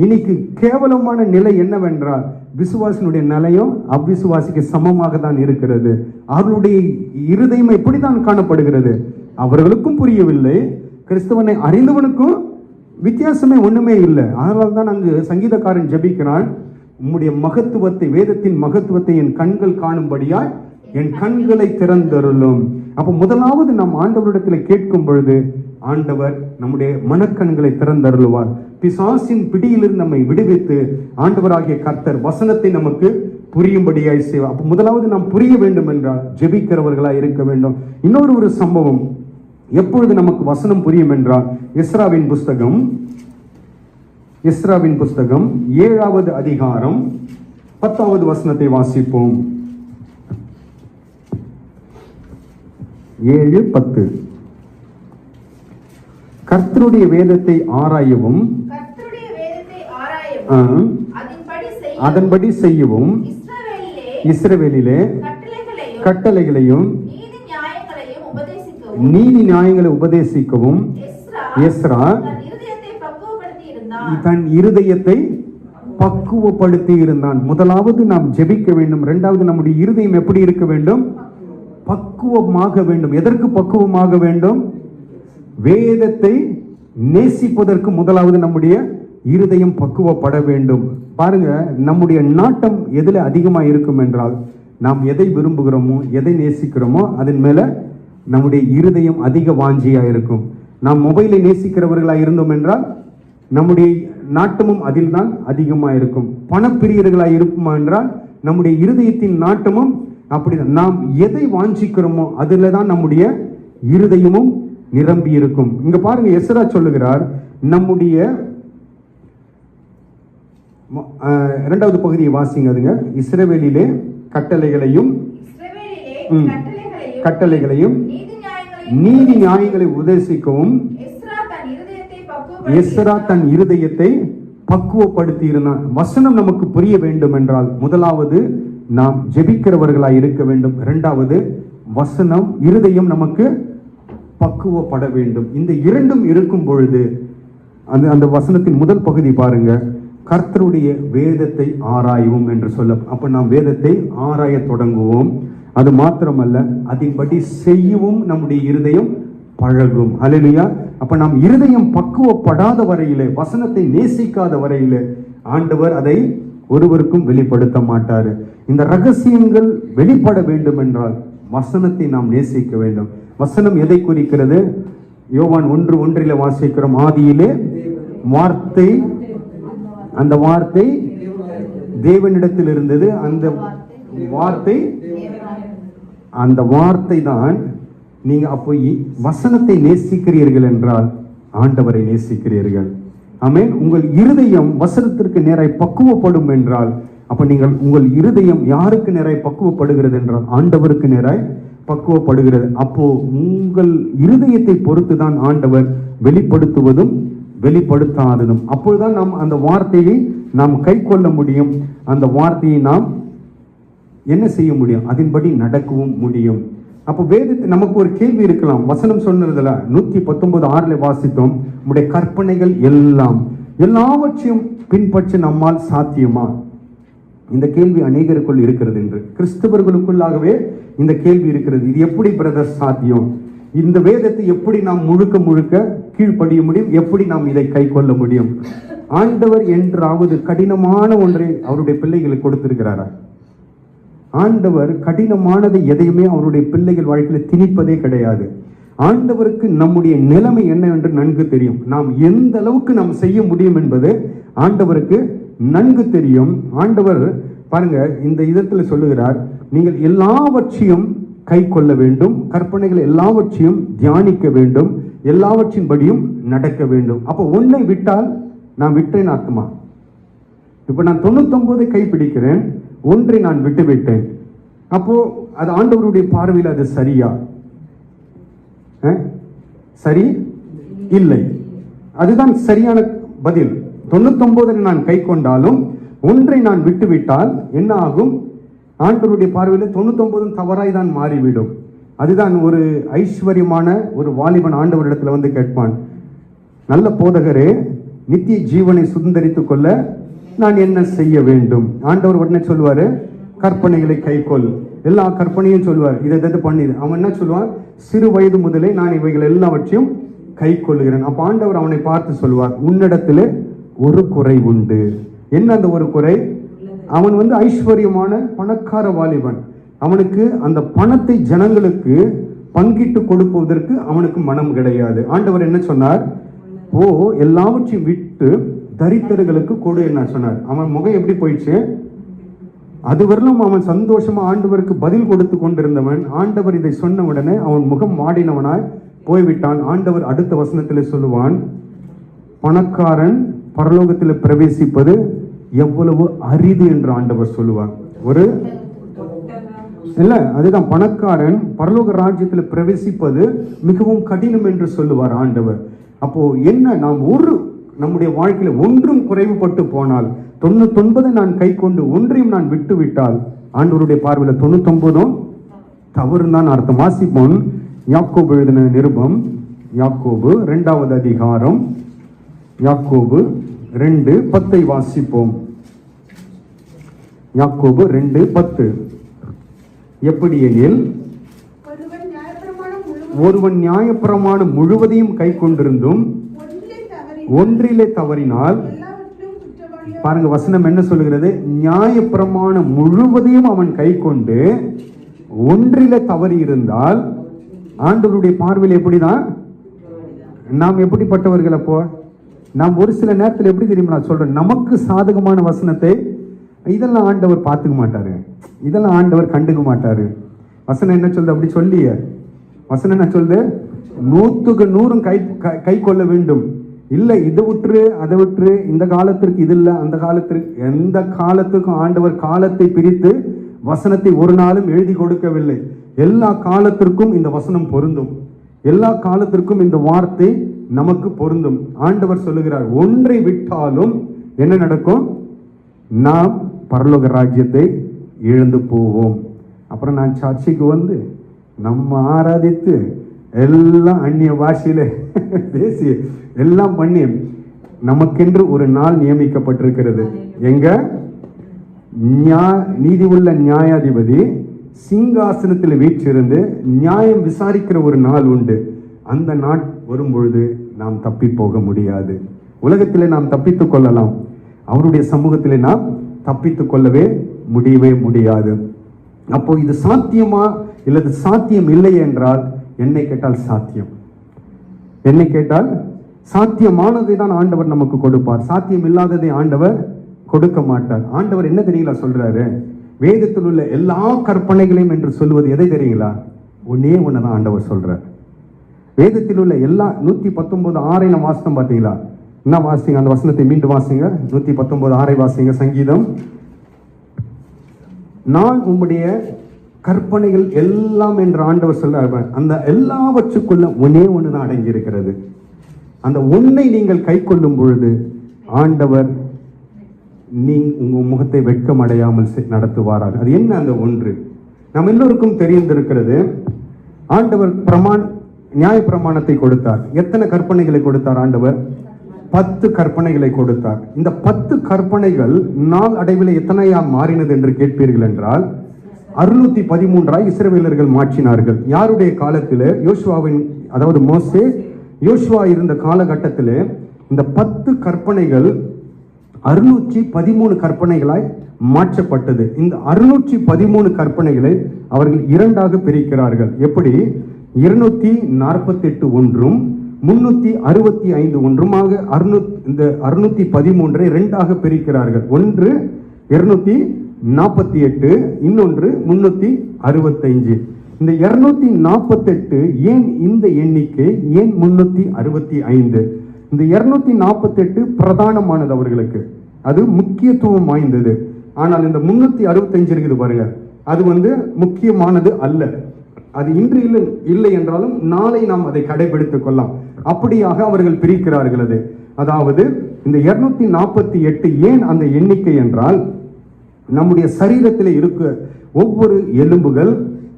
இன்னைக்கு கேவலமான நிலை என்னவென்றால், விசுவாசினுடைய நிலையும் அவ்விசுவாசிக்கு சமமாக தான் இருக்கிறது. அவர்களுடைய இருதயம் எப்படித்தான் காணப்படுகிறது? அவர்களுக்கும் புரியவில்லை, கிறிஸ்தவனை அறிந்தவனுக்கும் வித்தியாசமே ஒண்ணுமே இல்லை. அதனால தான் அங்கு சங்கீதக்காரன் ஜெபிக்கிறான், உம்முடைய மகத்துவத்தை, வேதத்தின் மகத்துவத்தை என் கண்கள் காணும்படியாய் என் கண்களை திறந்தருளும். அப்ப முதலாவது நாம் ஆண்டவரிடத்தில் கேட்கும் பொழுது ஆண்டவர் நம்முடைய மனக்கண்களை திறந்தருளுவார். பிசாசின் பிடியிலிருந்து நம்மை விடுவித்து ஆண்டவராகிய கர்த்தர் வசனத்தை நமக்கு புரியும்படியாய் செய்வார். அப்ப முதலாவது நாம் புரிய வேண்டும் என்றால் ஜெபிக்கிறவர்களாய் இருக்க வேண்டும். இன்னொரு சம்பவம், எப்பொழுது நமக்கு வசனம் புரியும் என்றால், எஸ்ராவின் புஸ்தகம் 7வது அதிகாரம் 10வது வசனத்தை வாசிப்போம். 7:10. கர்த்தருடைய வேதத்தை ஆராயவும் அதன்படி செய்யவும் இஸ்ரவேலிலே கட்டளைகளையும் நீதி நியாயங்களை உபதேசிக்கவும் எஸ்ரா தன் இருதயத்தை பக்குவப்படுத்தி இருந்தான். முதலாவது நாம் ஜெபிக்க வேண்டும். இரண்டாவது, நம்முடைய இருதயம் எப்படி இருக்க வேண்டும்? பக்குவமாக வேண்டும். எதற்கு பக்குவமாக வேண்டும்? வேதத்தை நேசிப்பதற்கு முதலாவது நம்முடைய இருதயம் பக்குவப்பட வேண்டும். பாருங்க, நம்முடைய நாட்டம் எதுல அதிகமா இருக்கும் என்றால், நாம் எதை விரும்புகிறோமோ, எதை நேசிக்கிறோமோ அதன் மேல நம்முடைய இருதயம் அதிக வாஞ்சியா இருக்கும். நாம் மொபைலை நேசிக்கிறவர்களா இருந்தோம் என்றால் நம்முடைய நாட்டமும் அதில் தான் அதிகமா இருக்கும். பணப்பிரியர்களாக இருக்குமா என்றால் நம்முடைய இருதயத்தின் நாட்டமும் அப்படிதான். நாம் எதை வாஞ்சிக்கிறோமோ அதுல தான் நம்முடைய இருதயமும் நிரம்பி இருக்கும். இங்க பாருங்க, எஸ்ரா சொல்லுகிறார், நம்முடைய 2வது பகுதியை வாசிங்க. அதுங்க, இஸ்ரவேலிலே கட்டளைகளையும் நீதி நியாயங்களை உபதேசிக்கவும் எஸ்ரா தன் இருதயத்தை பக்குவப்படுத்தி இருந்தான். வசனம் நமக்கு புரிய வேண்டும் என்றால் முதலாவது நாம் ஜெபிக்கிறவர்களாய் இருக்க வேண்டும். இரண்டாவது, வசனம் இருதயம் நமக்கு பக்குவப்பட வேண்டும். இந்த இரண்டும் இருக்கும் பொழுது அந்த வசனத்தின் முதல் பகுதி பாருங்க, கர்த்தருடைய வேதத்தை ஆராயவும் என்று சொல்ல. அப்ப நாம் வேதத்தை ஆராய தொடங்குவோம். அது மாத்திரமல்ல, அதன்படி செய்யவும் நம்முடைய இருதயம் பழகும். ஹல்லேலூயா. அப்ப நாம் இருதயம் பக்குவப்படாத வரையிலே, வசனத்தை நேசிக்காத வரையிலே ஆண்டவர் அதை ஒருவருக்கும் வெளிப்படுத்த மாட்டாரு. இந்த ரகசியங்கள் வெளிப்பட வேண்டும் என்றால் வசனத்தை நாம் நேசிக்க வேண்டும். வசனம் எதை குறிக்கிறது? யோவான் 1:1 வாசிக்கிறோம், ஆதியிலே வார்த்தை, அந்த வார்த்தை தேவனிடத்தில் இருந்தது, அந்த வார்த்தை தான். நீங்க அப்போ வசனத்தை நேசிக்கிறீர்கள் என்றால் ஆண்டவரை நேசிக்கிறீர்கள். ஆமென். உங்கள் இருதயம் வசனத்திற்கு நேராய் பக்குவப்படும் என்றால் அப்ப நீங்கள் உங்கள் இருதயம் யாருக்கு நேராய் பக்குவப்படுகிறது என்றால் ஆண்டவருக்கு நேராய் பக்குவப்படுகிறது. அப்போ உங்கள் இருதயத்தை பொறுத்து தான் ஆண்டவர் வெளிப்படுத்துவதும் வெளிப்படுத்தாததும். அப்பொழுதுதான் நாம் அந்த வார்த்தையை நாம் கை கொள்ள முடியும். அந்த வார்த்தையை நாம் என்ன செய்ய முடியும்? அதன்படி நடக்கவும் முடியும். அப்போ வேதத்தை நமக்கு ஒரு கேள்வி இருக்கலாம். வசனம் சொன்னதுல 119:6 வாசித்தோம், நம்முடைய கற்பனைகள் எல்லாவற்றையும் பின்பற்ற நம்மால் சாத்தியமா? இந்த கேள்வி அநேகருக்குள் இருக்கிறது என்று, கிறிஸ்தவர்களுக்குள்ளாகவே இந்த கேள்வி இருக்கிறது. இது எப்படி பிரதர் சாத்தியம்? இந்த வேதத்தை எப்படி நாம் முழுக்க கீழ்ப்படிய முடியும்? எப்படி நாம் இதை கை கொள்ள முடியும்? ஆண்டவர் என்றாவது கடினமான ஒன்றை அவருடைய பிள்ளைகளுக்கு கொடுத்திருக்கிறாரா? ஆண்டவர் கடினமானதை எதையுமே அவருடைய பிள்ளைகள் வாழ்க்கையில் திணிப்பதே கிடையாது. ஆண்டவருக்கு நம்முடைய நிலைமை என்னவென்று நன்கு தெரியும். நாம் எந்த அளவுக்கு நாம் செய்ய முடியும் என்பது ஆண்டவருக்கு நன்கு தெரியும். ஆண்டவர் பாருங்க, இந்த இதத்தில் சொல்லுகிறார், நீங்கள் எல்லாவற்றையும் கை கொள்ள வேண்டும், கற்பனைகள் எல்லாவற்றையும் தியானிக்க வேண்டும், எல்லாவற்றின்படியும் நடக்க வேண்டும். அப்போ ஒன்றை விட்டால் நான் விட்டேன் அர்த்தமா? இப்ப நான் 99 கைப்பிடிக்கிறேன், ஒன்றை நான் விட்டுவிட்டேன். அப்போ அது ஆண்டவருடைய பார்வையில் அது சரியா? சரி இல்லை. அதுதான் சரியான பதில். 99 நான் கை கொண்டாலும் ஒன்றை நான் விட்டுவிட்டால் என்ன ஆகும்? ஆண்டவருடைய பார்வையில் 99 தவறாய் தான் மாறிவிடும். அதுதான் ஒரு ஐஸ்வர்யமான ஒரு வாலிபன் ஆண்டவரிடத்துல வந்து கேட்பான், நல்ல போதகரே, நித்திய ஜீவனை சுதந்தரித்துக் கொள்ள நான் என்ன செய்ய வேண்டும்? ஆண்டவர் உடனே சொல்லுவாரு, கற்பனைகளை கைக்கொள். எல்லா கற்பனையும் சொல்லுவார், இதை பண்ணி. அவன் என்ன சொல்லுவான்? சிறு வயது முதலே நான் இவைகள் எல்லாவற்றையும் கை கொள்ளுகிறேன். அப்ப ஆண்டவர் அவனை பார்த்து சொல்லுவார், உன்னிடத்திலே ஒரு குறை உண்டு. என்ன அந்த ஒரு குறை? அவன் வந்து ஐஸ்வர்யமான பணக்கார வாலிபன். அவனுக்கு அந்த பணத்தை ஜனங்களுக்கு பங்கிட்டு கொடுப்பதற்கு அவனுக்கு மனம் கிடையாது. ஆண்டவர் என்ன சொன்னார்? ஓ, எல்லாவற்றையும் விட்டு தரித்திரர்களுக்கு கொடு என்ன சொன்னார். அவன் முகம் எப்படி போயிடுச்சு? அதுவரையிலும் அவன் சந்தோஷமா ஆண்டவருக்கு பதில் கொடுத்து கொண்டிருந்தவன், ஆண்டவர் இதை சொன்ன உடனே அவன் முகம் மாடினவனாய் போய்விட்டான். ஆண்டவர் அடுத்த வசனத்தில் சொல்லுவான், பணக்காரன் பரலோகத்தில் பிரவேசிப்பது எவ்வளவு அரிது என்று ஆண்டவர் சொல்லுவார். ஒரு இல்ல, அதுதான், பணக்காரன் பரலோக ராஜ்யத்தில் பிரவேசிப்பது மிகவும் கடினம் என்று சொல்லுவார் ஆண்டவர். அப்போ என்ன, நாம் நம்முடைய வாழ்க்கையில ஒன்றும் குறைவுபட்டு போனால், 99 நான் கை கொண்டு ஒன்றையும் நான் விட்டு விட்டால், ஆண்டவருடைய பார்வையில் 99 தவறு தான் அர்த்தம். வாசிப்போம், யாக்கோபு எழுதின நிருபம், யாக்கோபு 2வது அதிகாரம், யாக்கோபு 2:10 வாசிப்போம். யாக்கோபு 2:10. எப்படி எனில், ஒருவன் நியாயப்பிரமாணம் முழுவதையும் கை கொண்டிருந்தும் ஒன்றிலே தவறினால், பாருங்க வசனம் என்ன சொல்லுகிறது? நியாயப்பிரமாணம் முழுவதையும் அவன் கை கொண்டு ஒன்றிலே தவறி இருந்தால், ஆண்டவருடைய பார்வையில் எப்படிதான்? நாம் எப்படிப்பட்டவர்கள்? அப்போ நாம் ஒரு சில நேரத்தில் எப்படி தெரியுமா நான் சொல்றேன், நமக்கு சாதகமான வசனத்தை இதெல்லாம் ஆண்டவர் பார்த்துக்க மாட்டாரு, இதெல்லாம் ஆண்டவர் கண்டுக்க மாட்டாரு. வசனம் என்ன சொல்றது? அப்படி சொல்லிய வசனம் என்ன சொல்லுது? 100க்கு 100 கை கொள்ள வேண்டும். இல்லை, இதை விட்டுரு அதை விட்டுரு, இந்த காலத்திற்கு இது இல்லை, அந்த காலத்திற்கு, எந்த காலத்துக்கும் ஆண்டவர் காலத்தை பிரித்து வசனத்தை ஒரு நாளும் எழுதி கொடுக்கவில்லை. எல்லா காலத்திற்கும் இந்த வசனம் பொருந்தும், எல்லா காலத்திற்கும் இந்த வார்த்தை நமக்கு பொருந்தும். ஆண்டவர் சொல்லுகிறார், ஒன்றை விட்டாலும் என்ன நடக்கும்? நாம் பரலோக ராஜ்யத்தை இழந்து போவோம். அப்புறம் நான் சர்ச்சைக்கு வந்து நம்ம ஆராதித்து எல்லாம் அந்நிய பாஷையில பேசி எல்லாம் பண்ணி, நமக்கென்று ஒரு நாள் நியமிக்கப்பட்டிருக்கிறது. எங்க? நீதி உள்ள நியாயாதிபதி சிங்காசனத்தில் வீற்றிருந்து நியாயம் விசாரிக்கிற ஒரு நாள் உண்டு. அந்த நாள் வரும் பொழுது நாம் தப்பி போக முடியாது. உலகத்திலே நாம் தப்பித்துக் கொள்ளலாம், அவருடைய சமூகத்திலே நாம் தப்பித்துக் கொள்ளவே முடியவே முடியாது. அப்போ இது சாத்தியமா இல்லது சாத்தியம் இல்லை என்றால், என்னை கேட்டால் சாத்தியம். என்னை கேட்டால் சாத்தியமானதை தான் ஆண்டவர் நமக்கு கொடுப்பார், சாத்தியம் இல்லாததை ஆண்டவர் கொடுக்க மாட்டார். ஆண்டவர் என்ன தெரியுங்களா சொல்றாரு? வேதத்தில் உள்ள எல்லா கற்பனைகளையும் என்று சொல்லுவது எதை தெரியுங்களா? ஒன்னே ஒண்ணுதான் ஆண்டவர் சொல்றார். வேதத்தில் உள்ள எல்லா 119:6 வாசனம் பார்த்தீங்களா? என்ன வாசிங்க? அந்த வசனத்தை மீண்டும் வாசிங்க. 119:6 வாசிங்க. சங்கீதம் நான் உம்முடைய கற்பனைகள் எல்லாம் என்று ஆண்டவர் சொல்ல, அந்த எல்லாவற்றுக்குள்ள ஒன்னே ஒன்று தான் அடங்கி இருக்கிறது. அந்த ஒன்றை நீங்கள் கை கொள்ளும் பொழுது ஆண்டவர் உங்க முகத்தை வெட்கம் அடையாமல் நடத்துவாராக. அது என்ன அந்த ஒன்று? நம்ம எல்லோருக்கும் தெரிந்திருக்கிறது. ஆண்டவர் நியாய பிரமாணத்தை கொடுத்தார். எத்தனை கற்பனைகளை கொடுத்தார் ஆண்டவர்? 10 கற்பனைகளை கொடுத்தார். இந்த 10 கற்பனைகள் நாள் அடைவில் எத்தனையா மாறினது என்று கேட்பீர்கள் என்றால் 613 இஸ்ரவேலர்கள் மாற்றினார்கள். யாருடைய காலத்தில்? யோசுவாவின், அதாவது மோசே யோசுவா இருந்த காலகட்டத்தில் இந்த 10 கற்பனைகள் 613 கற்பனைகளாய் மாற்றப்பட்டது. இந்த 613 கற்பனைகளை அவர்கள் 2ஆக பிரிக்கிறார்கள். எப்படி? 248 ஒன்றும் 365 ஒன்றுமாக இந்த 613 2ஆக பிரிக்கிறார்கள். ஒன்று 248, இன்னொன்று 365. இந்த 248 ஏன் இந்த எண்ணிக்கை? ஏன் 365? இந்த 248 பிரதானமானது அவர்களுக்கு, அது முக்கியத்துவம் வாய்ந்தது. ஆனால் இந்த 365 இருக்குது பாருங்க, அது முக்கியமானது அல்ல. அது இன்று இல்லை என்றாலும் நாளை நாம் அதை கடைபிடித்துக் கொள்ளலாம். அப்படியாக அவர்கள் பிரிக்கிறார்கள். அது அதாவது இந்த 248 ஏன் அந்த எண்ணிக்கை என்றால், நம்முடைய சரீரத்தில் இருக்க ஒவ்வொரு எலும்புகள்,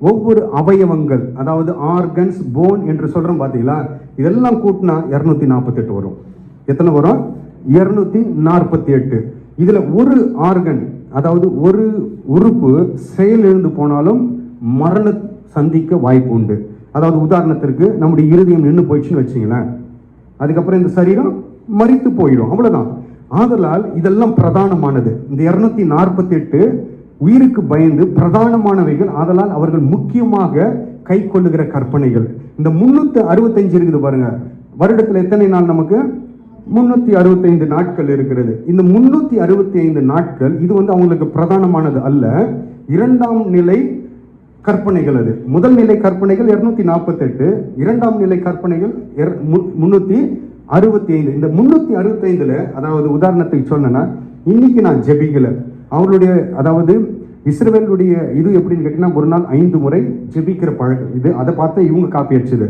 ஒவ்வொரு அவயவங்கள், அதாவது ஆர்கன்ஸ், போன் என்று சொல்றோம் பாத்தீங்களா, இதெல்லாம் கூட்டினா 248 வரும். எத்தனை வரும்? 248. இதுல ஒரு ஆர்கன், அதாவது ஒரு உறுப்பு செயலிழந்து போனாலும் மரண சந்திக்க வாய்ப்பு உண்டு. அதாவது உதாரணத்திற்கு நம்முடைய இருதயம் நின்று போயிடுச்சுன்னு வச்சுங்களேன், அதுக்கப்புறம் இந்த சரீரம் மரித்து போயிடும், அவ்வளவுதான். ஆதலால் இதெல்லாம் பிரதானமானது. இந்த 248 உயிருக்கு பயந்து பிரதானமானவைகள். ஆதலால் அவர்கள் முக்கியமாக கை கொள்ளுகிற கற்பனைகள். இந்த 365 இருக்குது பாருங்க. வருடத்தில் எத்தனை நாள்? நமக்கு 365 நாட்கள் இருக்கிறது. இந்த 365 நாட்கள் இது அவங்களுக்கு பிரதானமானது அல்ல, 2ஆம் நிலை கற்பனைகள். அது முதல் நிலை கற்பனைகள் 248, 2ஆம் நிலை கற்பனைகள் 365. இந்த 365ல, அதாவது உதாரணத்துக்கு சொன்னா, இன்னைக்கு நான் ஜெபிக்கல, அவர்களுடைய, அதாவது இஸ்ரவேலுடைய இது எப்படின்னு கேட்டீங்கன்னா, ஒரு நாள் 5 முறை ஜெபிக்கிற பழக்கம் இது. அதை பார்த்து இவங்க காப்பி அடிச்சது.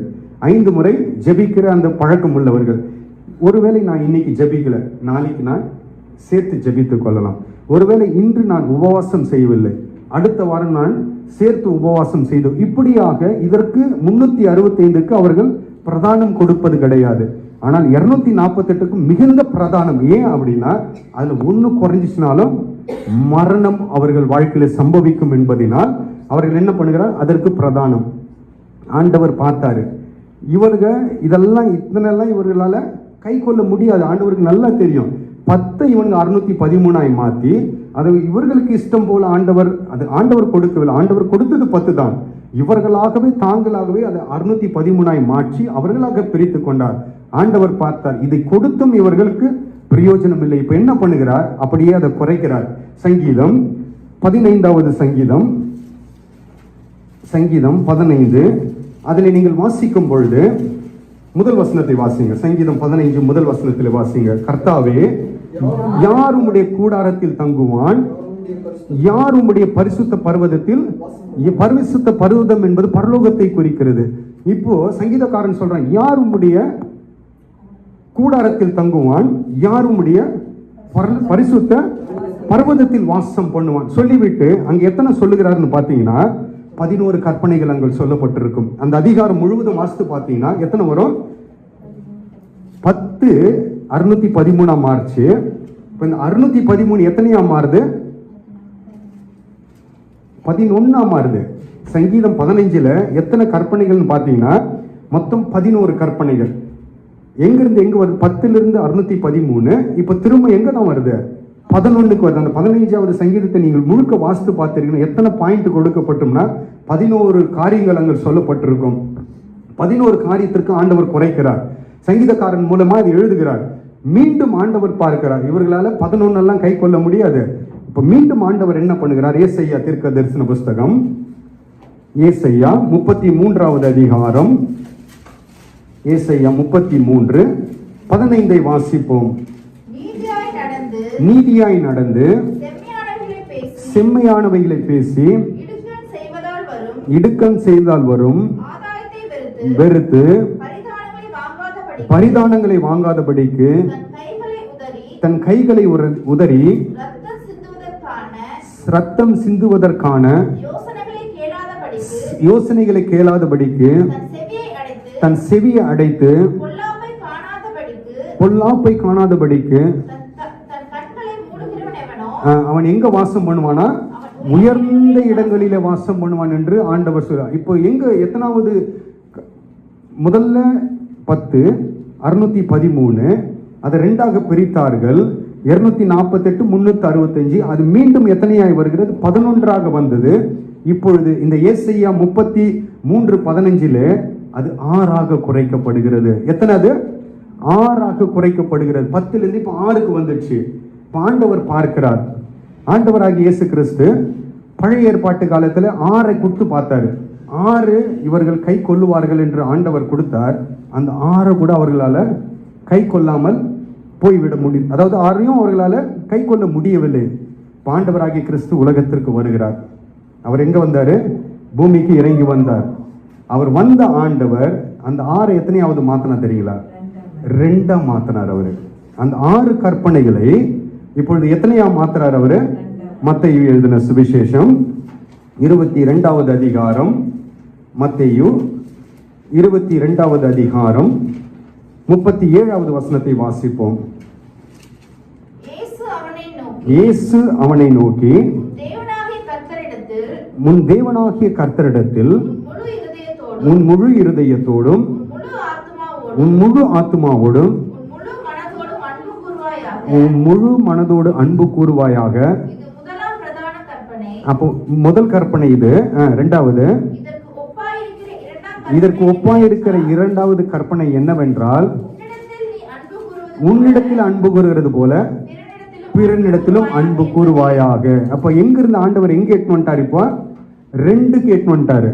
5 முறை ஜெபிக்கிற அந்த பழக்கம் உள்ளவர்கள். ஒருவேளை நான் இன்னைக்கு ஜெபிக்கல, நாளைக்கு நான் சேர்த்து ஜெபித்துக் கொள்ளலாம். ஒருவேளை இன்று நான் உபவாசம் செய்யவில்லை, அடுத்த வாரம் நான் சேர்த்து உபவாசம் செய்து, இப்படியாக இதற்கு 365க்கு அவர்கள் பிரதானம் கொடுப்பது கிடையாது. ஆனால் 248க்கு மிகுந்த பிரதானம். ஏன் அப்படின்னா, அதுல ஒண்ணு குறைஞ்சிச்சுனாலும் மரணம் அவர்கள் வாழ்க்கையில சம்பவிக்கும் என்பதனால் அவர்கள் என்ன பண்ணுகிறார்? அதற்கு பிரதானம். ஆண்டவர் பார்த்தாரு, இவங்க இதெல்லாம் இத்தனைலாம் இவர்களால கை கொள்ள முடியாது. ஆண்டவருக்கு நல்லா தெரியும். 10 இவங்க 613 மாத்தி, அது இவர்களுக்கு இஷ்டம் போல ஆண்டவர் கொடுக்கவில்லை. ஆண்டவர் கொடுத்தது 10 தான். இவர்களாகவே தாங்களாகவே அதை 613 மாற்றி அவர்களாக பிரித்து கொண்டார். ஆண்டவர் பார்த்தார், இதை கொடுத்தும் இவர்களுக்கு பிரயோஜனம் இல்லை. இப்ப என்ன பண்ணுகிறார்? அப்படியே அதை குறைக்கிறார். சங்கீதம் 15வது சங்கீதம் 15 அதில் நீங்கள் வாசிக்கும் பொழுது முதல் வசனத்தை வாசிங்க. சங்கீதம் 15 முதல் வசனத்தில் வாசிங்க. கர்த்தாவே, யார் உம்முடைய கூடாரத்தில் தங்குவான்? யார் உம்முடைய பரிசுத்த பர்வதத்தில்? பரிசுத்த பர்வதம் என்பது பரலோகத்தை குறிக்கிறது. இப்போ சங்கீதக்காரன் சொல்றான், யார் உம்முடைய கூடாரத்தில் தங்குவான்? யார் உம்முடைய பரிசுத்த பர்வதத்தில் வாசம் பண்ணுவான்? சொல்லிவிட்டு அங்க எத்தனை சொல்லுகிறாருன்னு பாத்தீங்கன்னா 11 கற்பனைகள் அங்கே சொல்லப்பட்டிருக்கும். அந்த அதிகாரம் முழுவதும் வாசித்து பார்த்தீங்கன்னா எத்தனை வரும்? 10 613 மார்ச்சு. இப்போ இந்த 613 எத்தனையா மாறுது? 11 மாறுது. சங்கீதம் 15ல எத்தனை கற்பனைகள்னு பார்த்தீங்கன்னா மொத்தம் 11 கற்பனைகள். எங்கிருந்து எங்க வருது? 10லிருந்து 613. இப்போ திரும்ப எங்க தான் வருது? 11க்கு வருது. அந்த 15வது சங்கீதத்தை நீங்கள் முழுக்க வாசித்து பார்த்தீங்கன்னா எத்தனை பாயிண்ட் கொடுக்கப்பட்டோம்னா 11 காரியங்கள் அங்கே சொல்லப்பட்டிருக்கும். 11 காரியத்திற்கு ஆண்டவர் குறைக்கிறார். சங்கீதக்காரன் மூலமா அது எழுதுகிறார். மீண்டும் ஆண்டவர் பார்க்கிறார், இவர்களால 11 எல்லாம் கை கொள்ள முடியாது. இப்ப மீண்டும் ஆண்டவர் என்ன பண்ணுகிறார்? ஏசாயா தீர்க்க தரிசன புஸ்தகம், ஏசாயா 33வது அதிகாரம், ஏசாயா 33 15 வாசிப்போம். நீதியாய் நடந்து செம்மையானவைகளை பேசி இடுக்கண் செய்தால் வரும் வெறுத்து பரிதானங்களை வாங்காதபடிக்கு தன் கைகளை உதறி ரத்தம் சிந்துவதற்கான யோசனைகளை கேளாதபடிக்கு தன் செவியை அடைத்து பொல்லாப்பை காணாதபடிக்கு அவன் எங்க வாசம் பண்ணுவானா? உயர்ந்த இடங்களிலே வாசம் பண்ணுவான் என்று ஆண்டவர் சொல்றார். இப்போ எங்க எத்தனாவது? முதல்ல 10 613, அதை 2ஆக பிரித்தார்கள். 248 365. அது மீண்டும் எத்தனையாய் வருகிறது? 11ஆக வந்தது. இப்பொழுது இந்த ஏசாயா 33:15 அது 6ஆக குறைக்கப்படுகிறது. எத்தனை? அது 6ஆக குறைக்கப்படுகிறது. 10லிருந்து இப்ப 6க்கு வந்துடுச்சு. ஆண்டவர் பார்க்கிறார். ஆண்டவராகிய இயேசு கிறிஸ்து பழைய ஏற்பாட்டு காலத்துல 6ஐ கொடுத்து பார்த்தாரு. 6 இவர்கள் கை கொள்ளுவார்கள் என்று ஆண்டவர் கொடுத்தார். அந்த 6 கூட அவர்களால கை கொள்ளாமல் போய்விட முடியும். அதாவது 6ஐயும் அவர்களால கை கொள்ள முடியவில்லை. ஆண்டவராகிய கிறிஸ்து உலகத்திற்கு வருகிறார். அவர் எங்க வந்தாரு? பூமிக்கு இறங்கி வந்தார். அவர் வந்த ஆண்டவர் அந்த 6 எத்தனையாவது மாத்தினா தெரியுங்களா? 2ஆ மாத்தினார். அவரு அந்த 6 கற்பனைகளை இப்பொழுது எத்தனையா மாத்துறார் அவரு? மத்தேயு எழுதின சுவிசேஷம் 22வது அதிகாரம், மத்தேயு 22வது அதிகாரம் 37வது வசனத்தை வாசிப்போம். இயேசு அவனை நோக்கி, உன் தேவனாகிய கர்த்தரிடத்தில் உன் முழு இருதயத்தோடும் உன் முழு ஆத்துமாவோடும் உன் முழு மனதோடு அன்பு கூறுவாயாக. அப்போ முதல் கற்பனை இது. இரண்டாவது, இதற்கு ஒப்பாயிருக்கிற இரண்டாவது கற்பனை என்னவென்றால், உன்னிடத்தில் அன்பு கூறுகிறது போல பிறனிடத்திலும் அன்பு கூறுவாயாக. அப்ப எங்கிருந்து ஆண்டவர் எங்க எட்டு வந்துட்டார்? இப்போ 2க்கு எட்டு வந்துட்டாரு.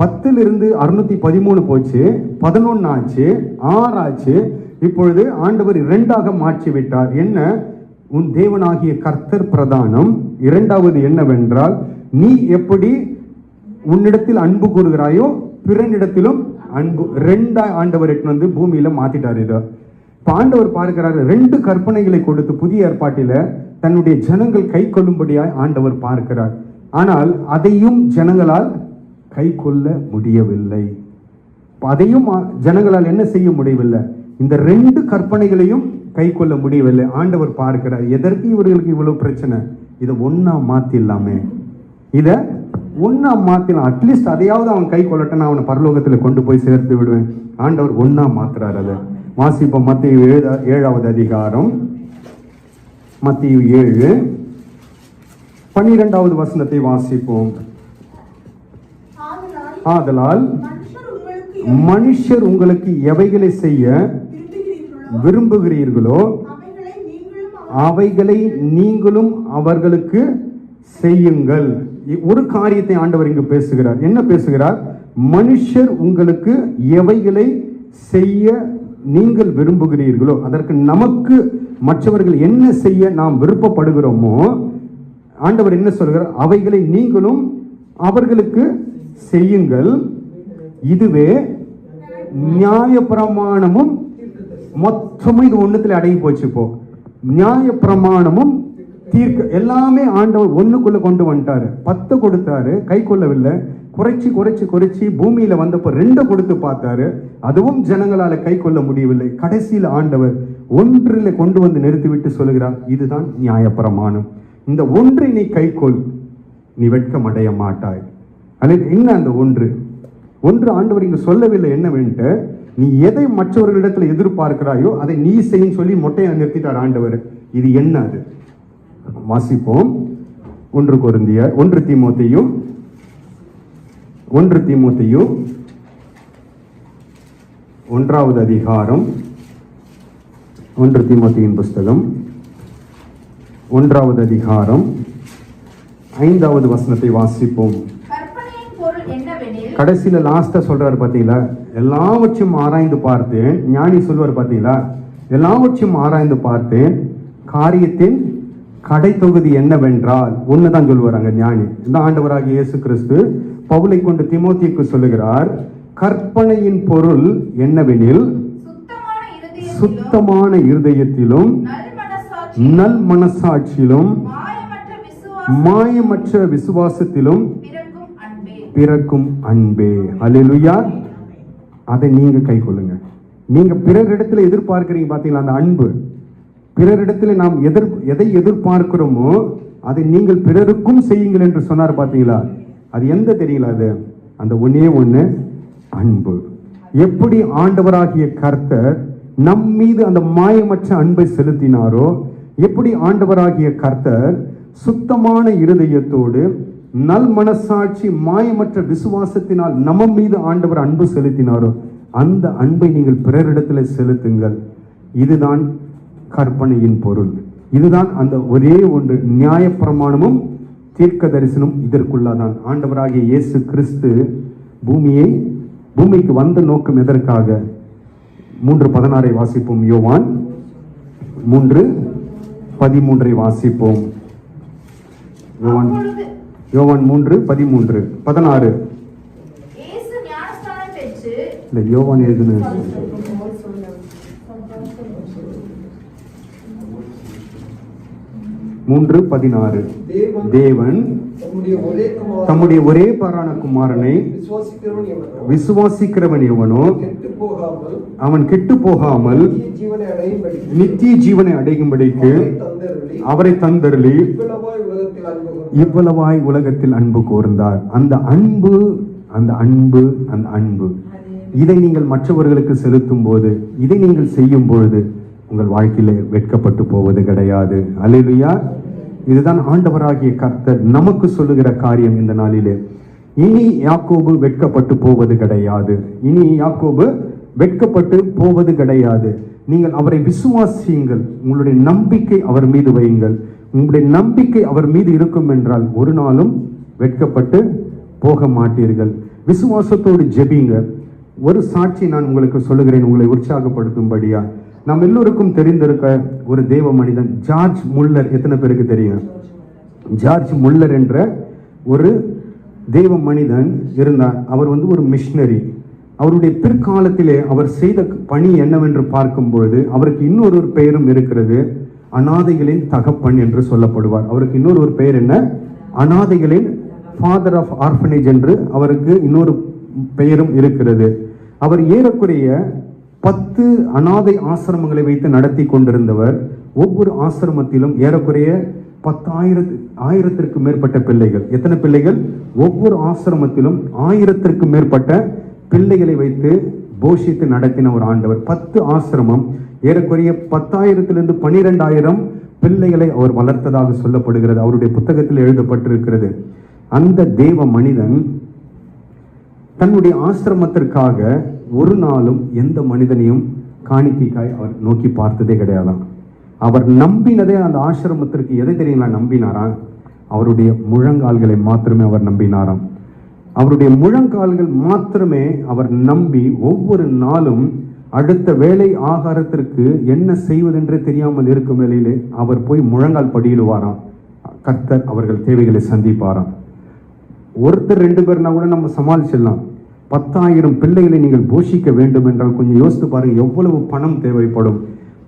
10லிருந்து 613 போச்சு, 11 ஆச்சு, 6 ஆச்சு. இப்பொழுது ஆண்டவர் 2ஆக மாற்றி விட்டார். என்ன? உன் தேவனாகிய கர்த்தர் பிரதானம். இரண்டாவது என்னவென்றால், நீ எப்படி உன்னிடத்தில் அன்பு கூறுகிறாயோ பிறனிடத்திலும் அன்பு. 2ஆ ஆண்டவர் வந்து பூமியில மாத்திட்டார். இதை இப்ப ஆண்டவர் பார்க்கிறார். 2 கற்பனைகளை கொடுத்து புதிய ஏற்பாட்டில தன்னுடைய ஜனங்கள் கை கொள்ளும்படியாய் ஆண்டவர் பார்க்கிறார். ஆனால் அதையும் ஜனங்களால் கை கொள்ள முடியவில்லை. அதையும் ஜனங்களால் என்ன செய்ய முடியவில்லை? இந்த 2 கற்பனைகளையும் கை கொள்ள முடியவில்லை. ஆண்டவர் பார்க்கிறார். எதற்கு இவர்களுக்கு இவ்வளவு பிரச்சனை? இதை ஒன்னா மாத்திடலாமே, இதை ஒன்னா மாத்திடலாம். அட்லீஸ்ட் அதையாவது அவன் கை கொள்ளட்டும், நான் அவனை பரலோகத்தில் கொண்டு போய் சேர்த்து விடுவேன். ஆண்டவர் ஒன்னா மாத்துறார். அதை வாசிப்போம். மத்தேயு 7வது அதிகாரம், மத்தேயு 7 12வது வசனத்தை வாசிப்போம். ஆதலால் மனுஷர் உங்களுக்கு எவைகளை செய்ய விரும்புகிறீர்களோ அவைகளை நீங்களும் அவர்களுக்கு செய்யுங்கள். ஒரு காரியத்தை ஆண்டவர் இங்கு பேசுகிறார். என்ன பேசுகிறார்? மனுஷர் உங்களுக்கு எவைகளை செய்ய நீங்கள் விரும்புகிறீர்களோ, அதற்கு நமக்கு மற்றவர்கள் என்ன செய்ய நாம் விருப்பப்படுகிறோமோ, ஆண்டவர் என்ன சொல்கிறார்? அவைகளை நீங்களும் அவர்களுக்கு செய்யுங்கள். இதுவே நியாயப்பிரமாணமும் மொத்தமும் இது ஒண்ணுத்துல அடங்கி போச்சு. இப்போ நியாயப்பிரமாணமும் தீர்க்க எல்லாமே ஆண்டவர் ஒண்ணுக்குள்ள கொண்டு வந்துட்டாரு. 10 கொடுத்தாரு, கை கொள்ளவில்லை. குறைச்சி குறைச்சி குறைச்சி பூமியில வந்தப்போ 2 கொடுத்து பார்த்தாரு, அதுவும் ஜனங்களால கை கொள்ள முடியவில்லை. கடைசியில் ஆண்டவர் 1 கொண்டு வந்து நிறுத்திவிட்டு சொல்லுகிறார், இதுதான் நியாயப்பிரமாணம். இந்த 1 நீ கை கொள், நீ வெட்கமடைய மாட்டாய். என்ன அந்த 1 ஆண்டவர் இங்கு சொல்லவில்லை. என்னவென்று, நீ எதை மற்றவர்களிடத்தில் எதிர்பார்க்கிறாயோ அதை நீ செய்யும் சொல்லி மொட்டையை நிறுத்திட்டார் ஆண்டவர். இது என்ன? அது வாசிப்போம். 1 கொரிந்தியர் 1 தீமோத்தேயு 1வது அதிகாரம், 1 தீமோத்தேயுவின் புஸ்தகம் 1வது அதிகாரம் 5வது வசனத்தை வாசிப்போம். கடைசியில லாஸ்டா சொல்றாரு பாத்தீங்களா, எல்லாவற்றையும் ஆராய்ந்து பார்த்தேன். ஞானி சொல்வார் பாத்தீங்களா, எல்லாவற்றையும் ஆராய்ந்து பார்த்தேன், காரியத்தின் கடை தொகுதி என்னவென்றால் ஒண்ணுதான் சொல்லுவாங்க ஞானி. இந்த ஆண்டவராகிய இயேசு கிறிஸ்து பவுலை கொண்டு தீமோத்தேயுக்கு சொல்லுகிறார், கற்பனையின் பொருள் என்னவெனில் சுத்தமான இருதயத்திலும் நல் மனசாட்சியிலும் மாயமற்ற விசுவாசத்திலும் பிறக்கும் அன்பே. அல்லேலூயா. அதை நீங்க கை கொள்ளுங்க. நீங்க பிறரிடத்துல எதிர்பார்க்கிறீங்க பாத்தீங்களா, அந்த அன்பு. பிறரிடத்துல நாம் எதை எதிர்பார்க்கிறோமோ அதை நீங்கள் பிறருக்கும் செய்யுங்கள் என்று சொன்னார் பாத்தீங்களா. அது எந்த தெரியல, அது அந்த ஒன்னே ஒண்ணு, அன்பு. எப்படி ஆண்டவராகிய கர்த்தர் நம் மீது அந்த மாயமற்ற அன்பை செலுத்தினாரோ, எப்படி ஆண்டவராகிய கர்த்தர் சுத்தமான இருதயத்தோடு நல் மனசாட்சி மாயமற்ற விசுவாசத்தினால் நம்ம மீது ஆண்டவர் அன்பு செலுத்தினாரோ, அந்த அன்பை நீங்கள் பிறரிடத்தில் செலுத்துங்கள். இதுதான் கற்பனையின் பொருள். இதுதான் அந்த ஒரே ஒன்று. நியாயப்பிரமாணமும் தீர்க்க தரிசனம் இதற்குள்ளதான். ஆண்டவராகிய இயேசு கிறிஸ்து பூமிக்கு வந்த நோக்கம் எதற்காக? 3:16 வாசிப்போம். யோவான் 3:13 வாசிப்போம். யோவான் 3:13 16 இல்ல, யோவான் எழுதுன 3:16 தேவன் தம்முடைய ஒரே பேரான குமாரனை விசுவாசிக்கிறவன் எவனோ அவன் கெட்டு போகாமல் நித்திய ஜீவனை அடையும்படிக்கு அவரை தந்தருளி இவ்வளவாய் உலகத்தில் அன்பு கூர்ந்தார். அந்த அன்பு, அந்த அன்பு, அந்த அன்பு, இதை நீங்கள் மற்றவர்களுக்கு செலுத்தும் போது, இதை நீங்கள் செய்யும் பொழுது உங்கள் வாழ்க்கையில வெட்கப்பட்டு போவது கிடையாது. அல்லேலூயா. இதுதான் ஆண்டவராகிய கர்த்தர் நமக்கு சொல்லுகிற காரியம் இந்த நாளிலே. இனி யாக்கோபு வெட்கப்பட்டு போவது கிடையாது. இனி யாக்கோபு வெட்கப்பட்டு போவது கிடையாது. நீங்கள் அவரை விசுவாசியுங்கள். உங்களுடைய நம்பிக்கை அவர் மீது வையுங்கள். உங்களுடைய நம்பிக்கை அவர் மீது இருக்கும் என்றால் ஒரு நாளும் வெட்கப்பட்டு போக மாட்டீர்கள். விசுவாசத்தோடு ஜெபிங்க. ஒரு சாட்சி நான் உங்களுக்கு சொல்லுகிறேன், உங்களை உற்சாகப்படுத்தும்படியா. நாம் எல்லோருக்கும் தெரிந்திருக்க ஒரு தேவ மனிதன் ஜார்ஜ் முல்லர். எத்தனை பேருக்கு தெரியும்? ஜார்ஜ் முல்லர் என்ற ஒரு தேவ மனிதன் இருந்தார். அவர் ஒரு மிஷனரி. அவருடைய பிற்காலத்திலே அவர் செய்த பணி என்னவென்று பார்க்கும் பொழுது அவருக்கு இன்னொரு பெயரும் இருக்கிறது. அனாதைகளின் தகப்பன் என்று சொல்லப்படுவார். அவருக்கு இன்னொரு பெயர் என்ன? அனாதைகளின் ஃபாதர் ஆஃப் ஆர்ஃபனேஜ் என்று அவருக்கு இன்னொரு பெயரும் இருக்கிறது. அவர் ஏறக்குறைய 10 அனாதை ஆசிரமங்களை வைத்து நடத்தி கொண்டிருந்தவர். ஒவ்வொரு ஆசிரமத்திலும் ஏறக்குறைய 10,000 மேற்பட்ட பிள்ளைகள். எத்தனை பிள்ளைகள்? ஒவ்வொரு ஆசிரமத்திலும் 1000 மேற்பட்ட பிள்ளைகளை வைத்து போஷித்து நடத்தின ஒரு ஆண்டவர். 10 ஆசிரமம், ஏறக்குறைய 10,000 12,000 பிள்ளைகளை அவர் வளர்த்ததாக சொல்லப்படுகிறது. அவருடைய புத்தகத்தில் எழுதப்பட்டிருக்கிறது. அந்த தேவ மனிதன் தன்னுடைய ஆசிரமத்திற்காக ஒரு நாளும் எந்த மனிதனையும் காணிக்கைக்காய் அவர் நோக்கி பார்த்ததே கிடையாதான். அவர் நம்பினதே அந்த ஆசிரமத்திற்கு எதை தெரியுங்களா நம்பினாராம்? அவருடைய முழங்கால்களை மாத்திரமே அவர் நம்பினாராம். அவருடைய முழங்கால்கள் மாத்திரமே அவர் நம்பி ஒவ்வொரு நாளும் அடுத்த வேலை ஆகாரத்திற்கு என்ன செய்வதென்றே தெரியாமல் இருக்கும் வேளையிலே அவர் போய் முழங்கால் படியிடுவாராம். கர்த்தர் அவர்கள் தேவைகளை சந்திப்பாராம். ஒருத்தர் 2 பேர்னா கூட நம்ம சமாளிச்சிடலாம். 10,000 பிள்ளைகளை நீங்கள் போஷிக்க வேண்டும் என்றால் கொஞ்சம் யோசித்து பாருங்க, எவ்வளவு பணம் தேவைப்படும்,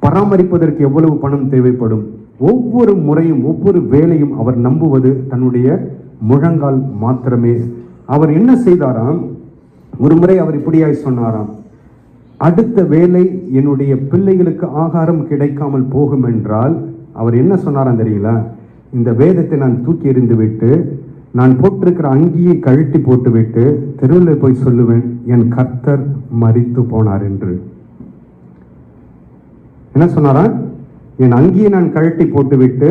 பராமரிப்பதற்கு எவ்வளவு பணம் தேவைப்படும். ஒவ்வொரு முறையும் ஒவ்வொரு வேலையும் அவர் நம்புவது தன்னுடைய முழங்கால் மாத்திரமே. அவர் என்ன செய்தாராம்? ஒரு முறை அவர் இப்படியாய் சொன்னாராம், அடுத்த வேலை என்னுடைய பிள்ளைகளுக்கு ஆகாரம் கிடைக்காமல் போகும் என்றால் அவர் என்ன சொன்னாராம் தெரியல? இந்த வேதத்தை நான் தூக்கி எறிந்து விட்டு நான் போட்டிருக்கிற அங்கியை கழட்டி போட்டுவிட்டு தெருவில் போய் சொல்லுவேன், என் கர்த்தர் மரித்து போனார் என்று. என்ன சொன்னாரா? என் அங்கியை நான் கழட்டி போட்டுவிட்டு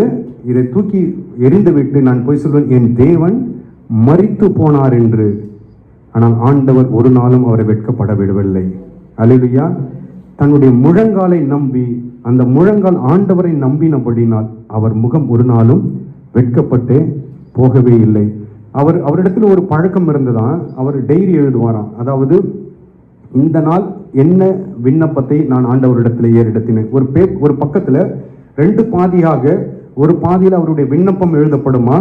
இதை தூக்கி எறிந்து விட்டு நான் போய் சொல்வேன், என் தேவன் மரித்து போனார் என்று. ஆனால் ஆண்டவர் ஒரு நாளும் அவரை வெட்கப்பட விடவில்லை. அல்லேலூயா. தன்னுடைய முழங்காலை நம்பி, அந்த முழங்கால் ஆண்டவரை நம்பினபடினால் அவர் முகம் ஒரு நாளும் வெட்கப்பட்டு போகவே இல்லை. அவரிடத்தில் ஒரு பழக்கம் இருந்ததான். அவர் டைரி எழுதுவாராம். அதாவது இந்த நாள் என்ன விண்ணப்பத்தை நான் ஆண்டவரிடத்தில் ஏறெடுத்தினேன். ஒரு பக்கத்துல 2 பாதியாக ஒரு பாதியில் அவருடைய விண்ணப்பம் எழுதப்படுமா,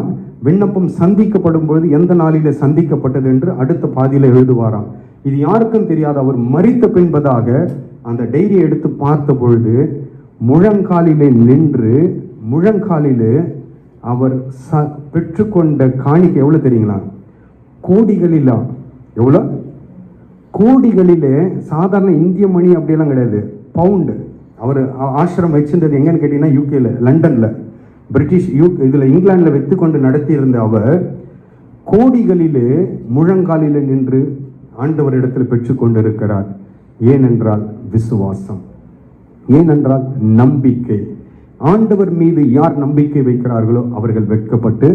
விண்ணப்பம் சந்திக்கப்படும் பொழுது எந்த நாளிலே சந்திக்கப்பட்டது என்று அடுத்த பாதியில் எழுதுவாராம். இது யாருக்கும் தெரியாது. அவர் மரித்த பின்பதாக அந்த டைரியை எடுத்து பார்த்த பொழுது முழங்காலிலே நின்று, முழங்காலிலே அவர் பெற்றுக்கொண்ட காணிக்கை எவ்வளவு தெரியுங்களா? கோடிகளிலா, எவ்வளோ கோடிகளிலே. சாதாரண இந்திய மணி அப்படியெல்லாம் கிடையாது, பவுண்டு. அவர் ஆசிரமம் வச்சிருந்தது எங்கன்னு கேட்டீங்கன்னா யூகேல, லண்டன்ல, பிரிட்டிஷ் இதுல இங்கிலாந்துல வைத்து கொண்டு நடத்தியிருந்த அவர் கோடிகளிலே முழங்காலிலே நின்று ஆண்டவர் இடத்தில் பெற்றுக்கொண்டிருக்கிறார். ஏனென்றால் விசுவாசம், ஏனென்றால் நம்பிக்கை. ஆண்டவர் மீது யார் நம்பிக்கை வைக்கிறார்களோ அவர்கள் வெட்கப்பட்டு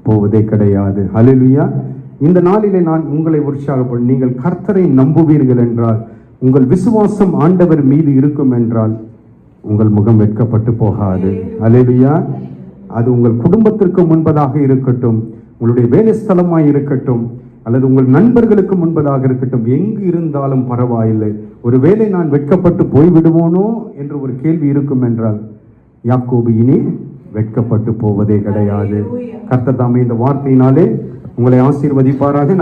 போவதே கிடையாது. ஹல்லேலூயா. இந்த நாளிலே நான் உங்களை உற்சாகப்படும், நீங்கள் கர்த்தரை நம்புவீர்கள் என்றால், உங்கள் விசுவாசம் ஆண்டவர் மீது இருக்கும் என்றால் உங்கள் முகம் வெட்கப்பட்டு போகாது. ஹல்லேலூயா. அது உங்கள் குடும்பத்திற்கு முன்பதாக இருக்கட்டும், உங்களுடைய வேலை ஸ்தலமாய் இருக்கட்டும், அல்லது உங்கள் நண்பர்களுக்கு முன்பதாக இருக்கட்டும், எங்கு இருந்தாலும் பரவாயில்லை. ஒருவேளை நான் வெட்கப்பட்டு போய்விடுவோனோ என்று ஒரு கேள்வி இருக்கும் என்றால் யாக்கோபு இனி வெட்கப்பட்டு போவதே கிடையாது. கர்த்தர் தாமே இந்த வார்த்தையினாலே உங்களை ஆசீர்வதிப்பாராக.